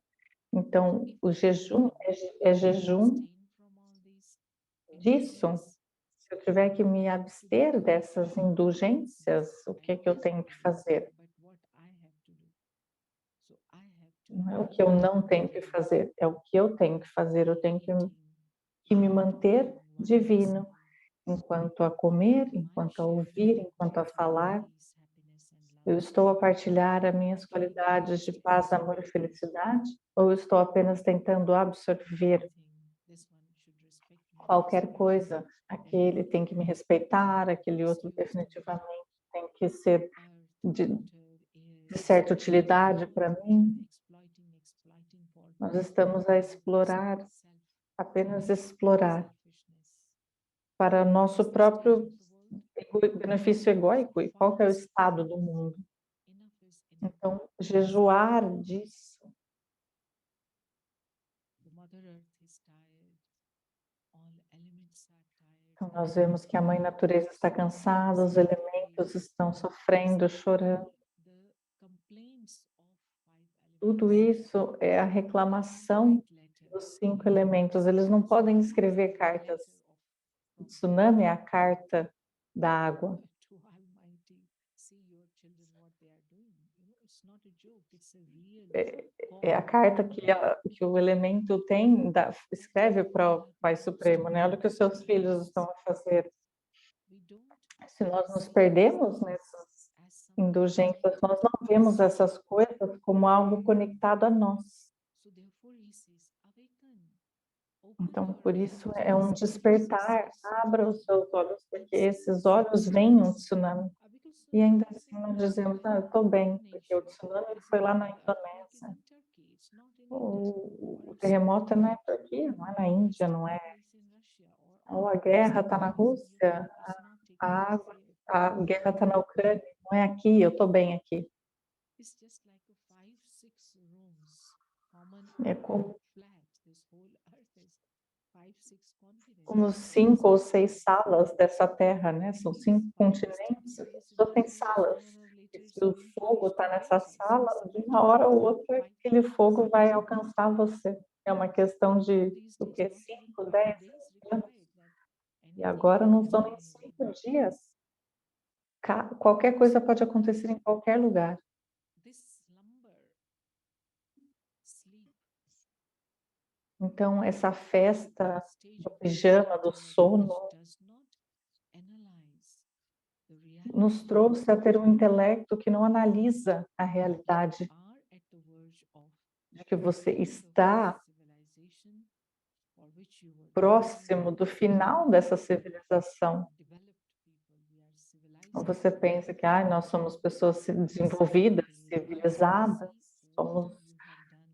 Speaker 2: Então, o jejum é jejum disso. Se eu tiver que me abster dessas indulgências, o que é que eu tenho que fazer? Não é o que eu não tenho que fazer, é o que eu tenho que fazer. Eu tenho que me manter divino enquanto a comer, enquanto a ouvir, enquanto a falar. Eu estou a partilhar as minhas qualidades de paz, amor e felicidade? Ou eu estou apenas tentando absorver qualquer coisa? Aquele tem que me respeitar, aquele outro definitivamente tem que ser de certa utilidade para mim. Nós estamos a explorar, apenas explorar, para nosso próprio benefício egóico. E qual que é o estado do mundo? Então, jejuar disso. Então, nós vemos que a Mãe Natureza está cansada, os elementos estão sofrendo, chorando. Tudo isso é a reclamação dos 5 elementos. Eles não podem escrever cartas. O tsunami é a carta da água. É a carta que o elemento tem, escreve para o Pai Supremo, né? Olha o que os seus filhos estão a fazer. Se nós nos perdemos nessas indulgências, nós não vemos essas coisas como algo conectado a nós. Então, por isso é um despertar. Abra os seus olhos, porque esses olhos veem um tsunami. E ainda assim nós dizemos, eu estou bem, porque o tsunami foi lá na Indonésia. O terremoto não é na Turquia, não é na Índia, não é. Ou a guerra está na Rússia, a guerra está na Ucrânia, não é aqui, eu estou bem aqui. É como 5 ou 6 salas dessa terra, né? São 5 continentes, só tem salas. E se o fogo está nessa sala, de uma hora ou outra, aquele fogo vai alcançar você. É uma questão de o quê? 5, 10 anos. E agora não são nem 5 dias. Qualquer coisa pode acontecer em qualquer lugar. Então, essa festa do pijama, do sono, nos trouxe a ter um intelecto que não analisa a realidade, de que você está próximo do final dessa civilização. Você pensa que nós somos pessoas desenvolvidas, civilizadas, somos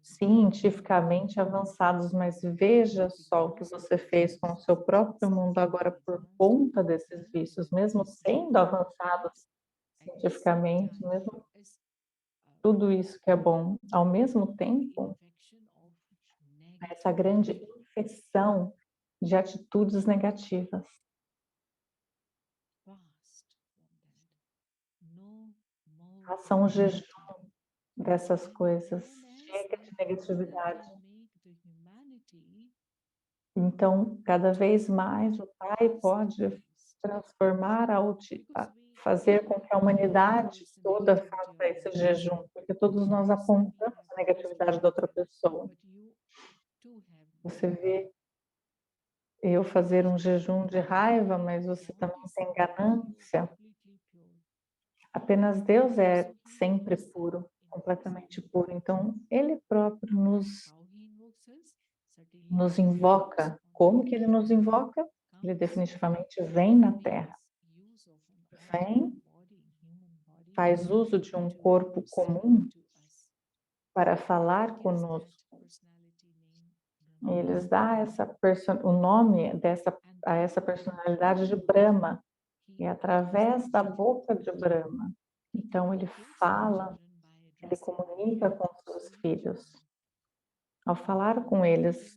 Speaker 2: cientificamente avançados, mas veja só o que você fez com o seu próprio mundo agora por conta desses vícios, mesmo sendo avançados cientificamente, mesmo tudo isso que é bom, ao mesmo tempo, essa grande infecção de atitudes negativas. Faça um jejum dessas coisas, chega de negatividade. Então, cada vez mais o Pai pode transformar, fazer com que a humanidade toda faça esse jejum, porque todos nós apontamos a negatividade da outra pessoa. Você vê eu fazer um jejum de raiva, mas você também tem ganância. Apenas Deus é sempre puro, completamente puro. Então, Ele próprio nos invoca. Como que Ele nos invoca? Ele definitivamente vem na Terra. Vem, faz uso de um corpo comum para falar conosco. E eles dão o nome a essa personalidade de Brahma, e é através da boca de Brahma. Então ele fala, ele comunica com os seus filhos. Ao falar com eles,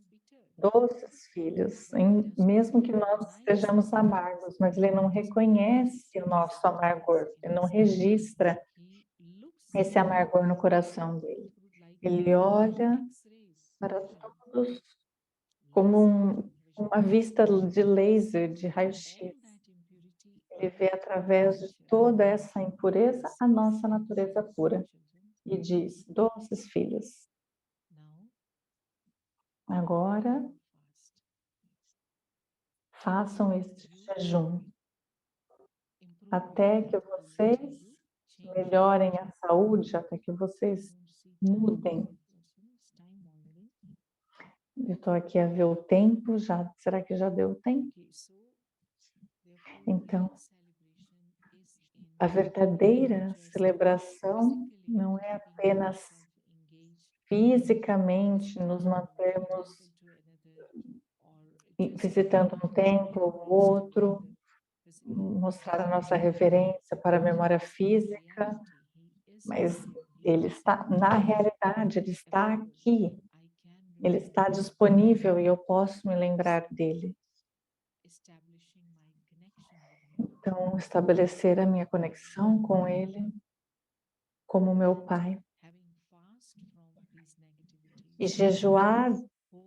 Speaker 2: doces filhos, mesmo que nós estejamos amargos, mas ele não reconhece o nosso amargor, ele não registra esse amargor no coração dele. Ele olha para todos como uma vista de laser, de raio-x. Ele vê através de toda essa impureza a nossa natureza pura. E diz, doces filhos, Agora, façam este jejum até que vocês melhorem a saúde, até que vocês mudem. Eu estou aqui a ver o tempo, será que já deu o tempo? Então, a verdadeira celebração não é apenas fisicamente nos mantermos visitando um templo ou outro, mostrar a nossa reverência para a memória física, mas ele está na realidade, ele está aqui, ele está disponível e eu posso me lembrar dele. Então, estabelecer a minha conexão com ele como meu pai e jejuar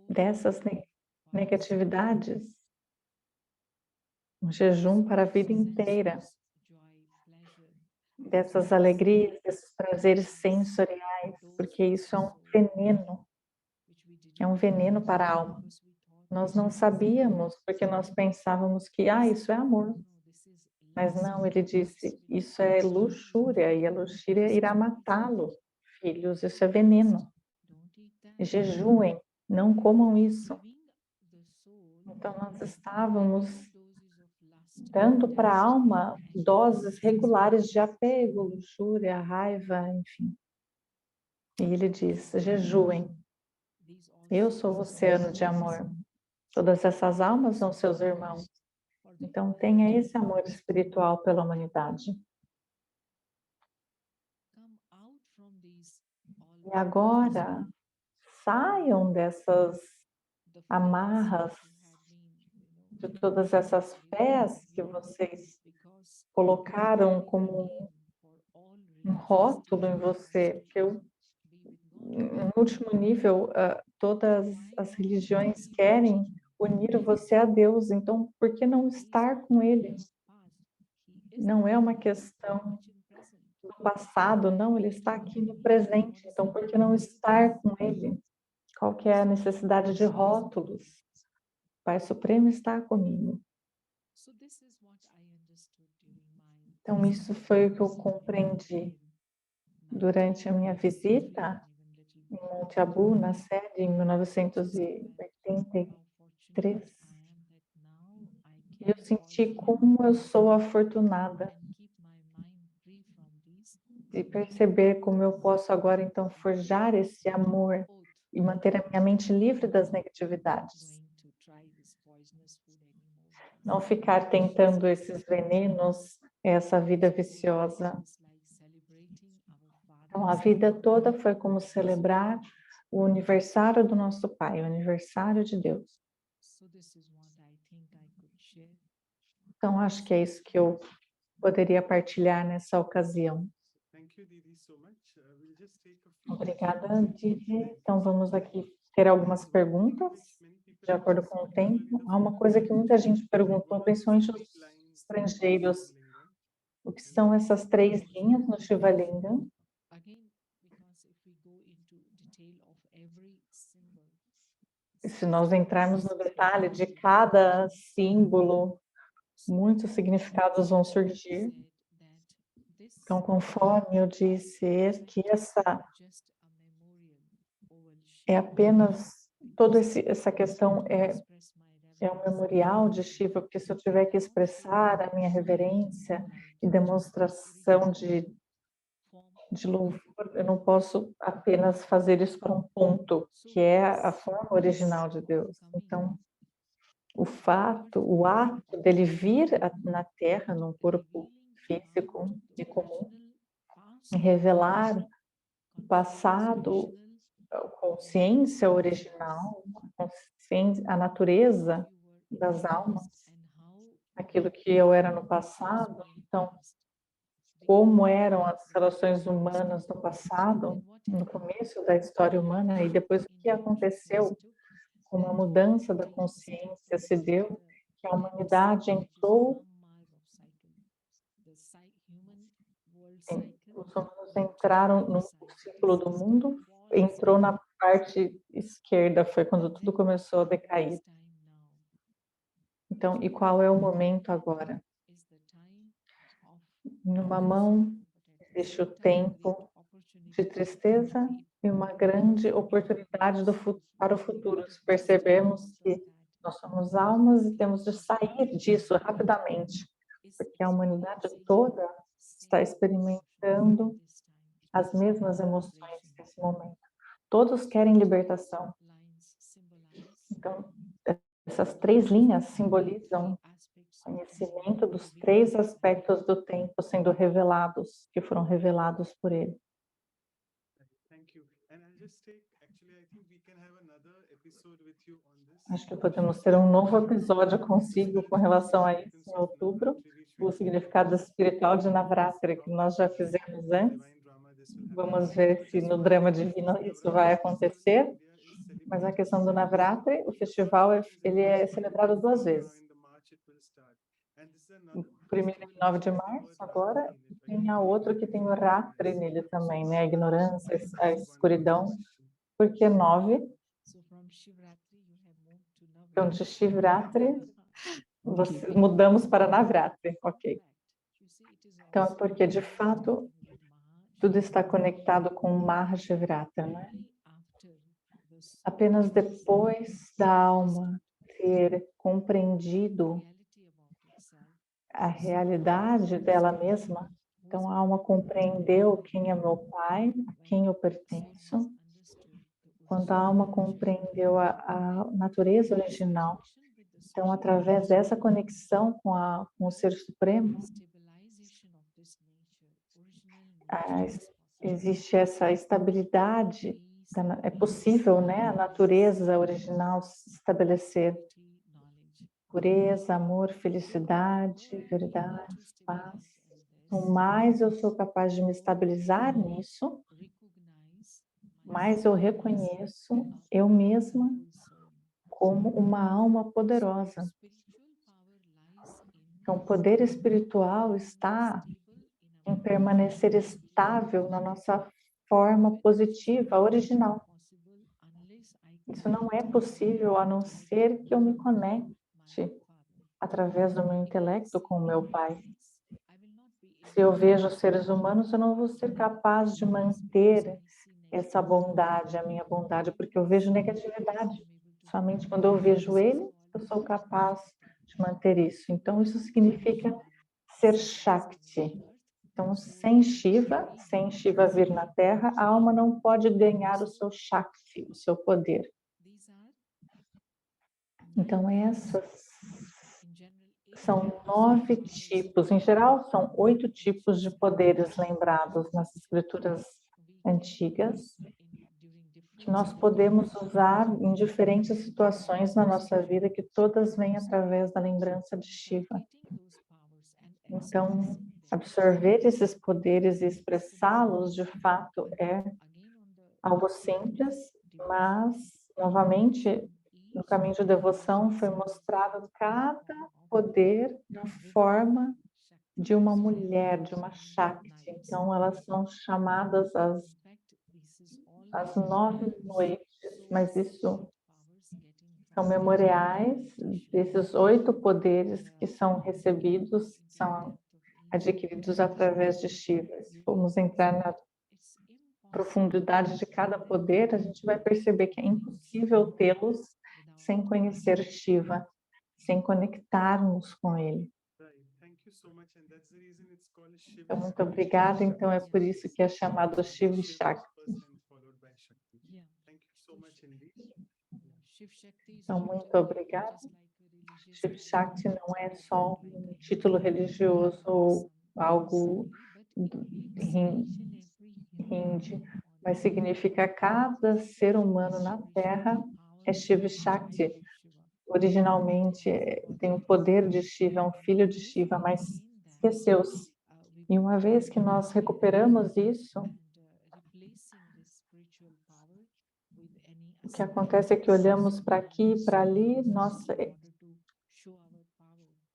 Speaker 2: dessas negatividades, um jejum para a vida inteira, dessas alegrias, desses prazeres sensoriais, porque isso é um veneno para a alma. Nós não sabíamos, porque nós pensávamos que, isso é amor. Mas não, ele disse, isso é luxúria, e a luxúria irá matá-lo, filhos, isso é veneno. Jejuem, não comam isso. Então, nós estávamos dando para a alma doses regulares de apego, luxúria, raiva, enfim. E ele diz, jejuem. Eu sou o oceano de amor. Todas essas almas são seus irmãos. Então, tenha esse amor espiritual pela humanidade. E agora, saiam dessas amarras, de todas essas fés que vocês colocaram como um rótulo em você, porque no último nível, todas as religiões querem unir você a Deus, então por que não estar com Ele? Não é uma questão do passado, não, Ele está aqui no presente, então por que não estar com Ele? Qual que é a necessidade de rótulos? O Pai Supremo está comigo. Então isso foi o que eu compreendi durante a minha visita em Monte Abu, na sede, em 1983. E eu senti como eu sou afortunada de perceber como eu posso agora, então, forjar esse amor e manter a minha mente livre das negatividades. Não ficar tentando esses venenos, essa vida viciosa. Então, a vida toda foi como celebrar o aniversário do nosso Pai, o aniversário de Deus. Então, acho que é isso que eu poderia partilhar nessa ocasião. Obrigada, Didi. Então, vamos aqui ter algumas perguntas, de acordo com o tempo. Há uma coisa que muita gente perguntou, principalmente os estrangeiros, o que são essas 3 linhas no Shiva Lingam? E se nós entrarmos no detalhe de cada símbolo, muitos significados vão surgir. Então, conforme eu disse, que essa é apenas, toda essa questão é um memorial de Shiva, porque se eu tiver que expressar a minha reverência e demonstração de louvor, eu não posso apenas fazer isso para um ponto, que é a forma original de Deus. Então, o ato dele vir na Terra, num corpo físico e comum, e revelar o passado, a consciência original, a natureza das almas, aquilo que eu era no passado. Então, como eram as relações humanas no passado, no começo da história humana, e depois o que aconteceu, como a mudança da consciência se deu, que a humanidade entrou, os humanos entraram no ciclo do mundo, entrou na parte esquerda foi quando tudo começou a decair. Então, e qual é o momento agora? Numa mão existe o tempo de tristeza e uma grande oportunidade para o futuro. Se percebemos que nós somos almas e temos de sair disso rapidamente, porque a humanidade toda está experimentando as mesmas emoções nesse momento. Todos querem libertação. Então, essas 3 linhas simbolizam o conhecimento dos 3 aspectos do tempo sendo revelados, que foram revelados por ele. Acho que podemos ter um novo episódio consigo com relação a isso em outubro, o significado espiritual de Navratri, que nós já fizemos antes. Vamos ver se no drama divino isso vai acontecer. Mas a questão do Navratri, o festival, ele é celebrado 2 vezes. O primeiro em 9 de março, agora, e tem a outra que tem o Ratri nele também, né? A ignorância, a escuridão, porque 9. Então, de Shivratri, mudamos para Navratri, ok. Então, é porque, de fato, tudo está conectado com o Mahashivratri, né? Apenas depois da alma ter compreendido a realidade dela mesma, então a alma compreendeu quem é meu pai, a quem eu pertenço. Quando a alma compreendeu a natureza original, então através dessa conexão com o Ser Supremo, existe essa estabilidade, é possível, né, a natureza original se estabelecer. Pureza, amor, felicidade, verdade, paz. Então, mais eu sou capaz de me estabilizar nisso, mais eu reconheço eu mesma como uma alma poderosa. Então, o poder espiritual está em permanecer estável na nossa forma positiva, original. Isso não é possível a não ser que eu me conecte através do meu intelecto com o meu pai. Se eu vejo os seres humanos, eu não vou ser capaz de manter essa bondade, a minha bondade, porque eu vejo negatividade. Somente quando eu vejo ele, eu sou capaz de manter isso. Então, isso significa ser Shakti. Então, sem Shiva vir na Terra, a alma não pode ganhar o seu Shakti, o seu poder. Então, essas são 9 tipos. Em geral, são 8 tipos de poderes lembrados nas escrituras antigas, que nós podemos usar em diferentes situações na nossa vida, que todas vêm através da lembrança de Shiva. Então, absorver esses poderes e expressá-los, de fato, é algo simples, mas, novamente, no caminho de devoção foi mostrado cada poder na forma de uma mulher, de uma Shakti. Então, elas são chamadas as 9 noites, mas isso são memoriais desses 8 poderes que são recebidos, são adquiridos através de Shiva. Se formos entrar na profundidade de cada poder, a gente vai perceber que é impossível tê-los sem conhecer Shiva, sem conectarmos com ele. Então, muito obrigada. Então, é por isso que é chamado Shiva Shakti. Então, muito obrigada. Shiva Shakti não é só um título religioso ou algo hindi, mas significa cada ser humano na Terra é Shiva Shakti. Originalmente tem o poder de Shiva, é um filho de Shiva, mas esqueceu-se. E uma vez que nós recuperamos isso, o que acontece é que olhamos para aqui e para ali,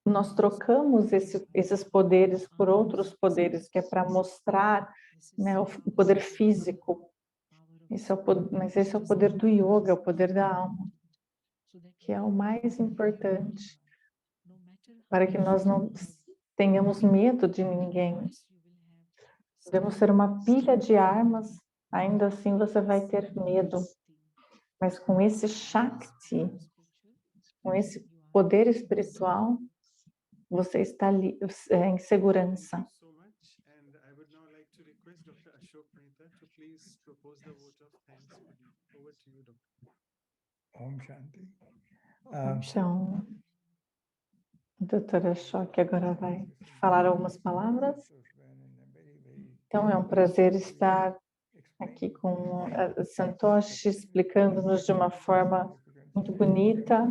Speaker 2: nós trocamos esses poderes por outros poderes, que é para mostrar, né, o poder físico. Mas esse é o poder do yoga, é o poder da alma, que é o mais importante, para que nós não tenhamos medo de ninguém. Podemos ser uma pilha de armas, ainda assim você vai ter medo. Mas com esse Shakti, com esse poder espiritual, você está em segurança.
Speaker 1: Thank you so much. And I would now like to request Dr. Ashok Mehta to please propose the vote of thanks. Over to you, Doctor.
Speaker 3: Om Shanti.
Speaker 2: Então, a doutora Ashok agora vai falar algumas palavras. Então, é um prazer estar aqui com a Santoshi, explicando-nos de uma forma muito bonita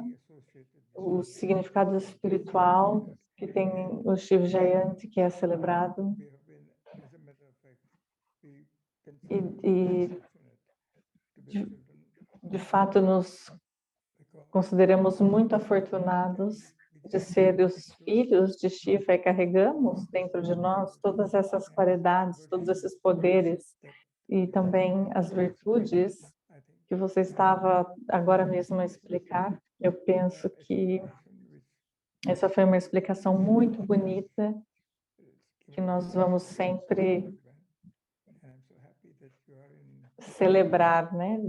Speaker 2: o significado espiritual que tem o Shiv Jayanti, que é celebrado. De fato, nos consideramos muito afortunados de ser os filhos de Shiva e carregamos dentro de nós todas essas qualidades, todos esses poderes e também as virtudes que você estava agora mesmo a explicar. Eu penso que essa foi uma explicação muito bonita, que nós vamos sempre celebrar, né,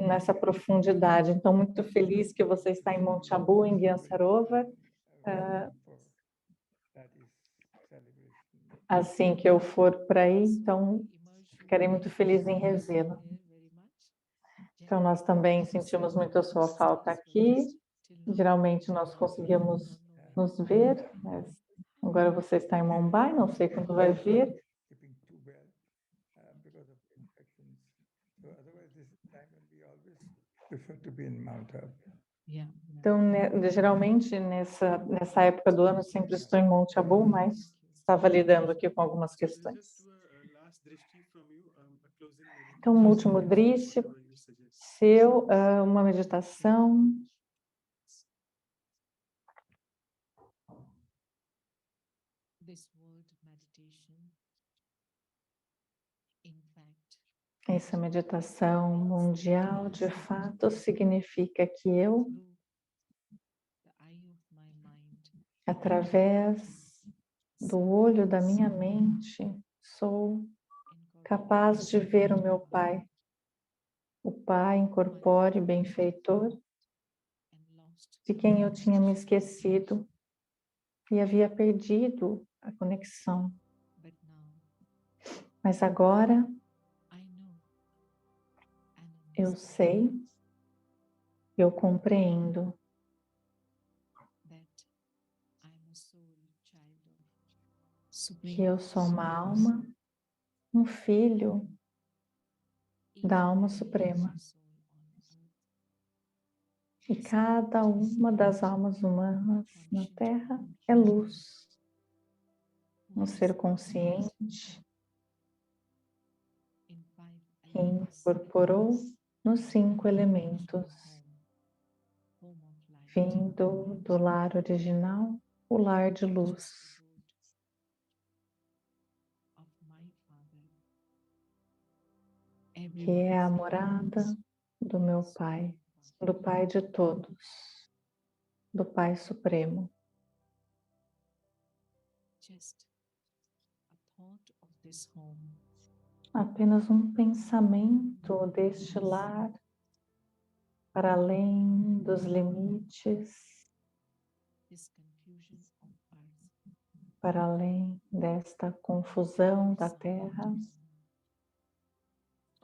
Speaker 2: nessa profundidade. Então, muito feliz que você está em Monte Abu, em Gyan Sarovar. Assim que eu for para aí, então ficarei muito feliz em revê-lo. Então, nós também sentimos muito a sua falta aqui. Geralmente nós conseguimos nos ver, mas agora você está em Mumbai, não sei quando vai vir. Então, geralmente nessa época do ano sempre estou em Monte Abu, mas estava lidando aqui com algumas questões. Então, um último drishti seu, uma meditação. Essa meditação mundial, de fato, significa que eu, através do olho da minha mente, sou capaz de ver o meu Pai, o Pai incorpóreo e benfeitor, de quem eu tinha me esquecido e havia perdido a conexão. Mas agora eu sei, eu compreendo que eu sou uma alma, um filho da alma suprema. E cada uma das almas humanas na Terra é luz, um ser consciente que incorporou nos 5 elementos, vindo do lar original, o lar de luz, que é a morada do meu Pai, do Pai de todos, do Pai Supremo. Apenas um pensamento deste lar, para além dos limites, para além desta confusão da Terra,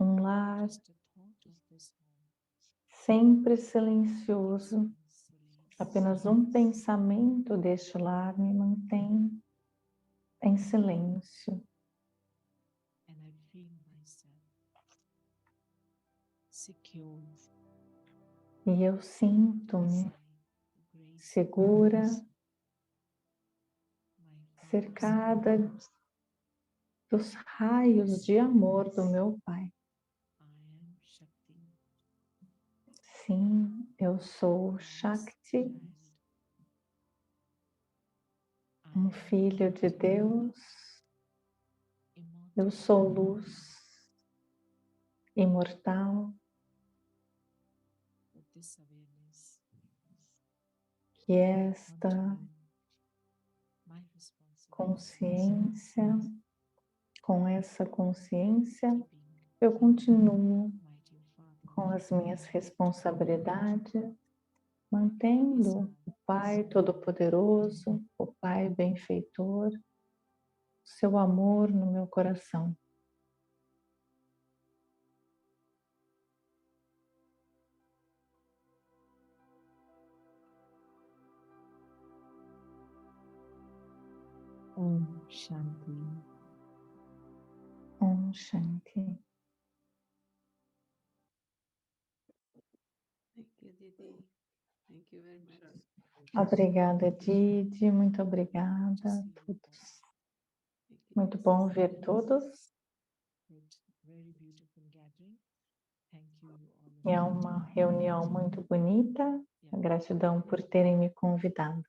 Speaker 2: um lar sempre silencioso. Apenas um pensamento deste lar me mantém em silêncio. E eu sinto-me segura, cercada dos raios de amor do meu Pai. Sim, eu sou Shakti, um filho de Deus. Eu sou luz imortal,
Speaker 4: of this awareness,
Speaker 2: que esta
Speaker 4: my responsibility
Speaker 2: consciência, com essa consciência,
Speaker 4: being
Speaker 2: eu continuo
Speaker 4: mighty Father,
Speaker 2: com as minhas responsabilidades, mantendo o Pai Todo-Poderoso, o Pai Benfeitor, seu amor no meu coração.
Speaker 4: Om Shanti.
Speaker 2: Om Shanti.
Speaker 5: Thank you, Didi. Thank you very much.
Speaker 2: Obrigada, Didi, muito obrigada a todos.
Speaker 5: Thank you.
Speaker 2: Muito bom ver todos.
Speaker 4: Very beautiful gathering. Thank you all.
Speaker 2: É uma reunião muito bonita. Gratidão por terem me convidado.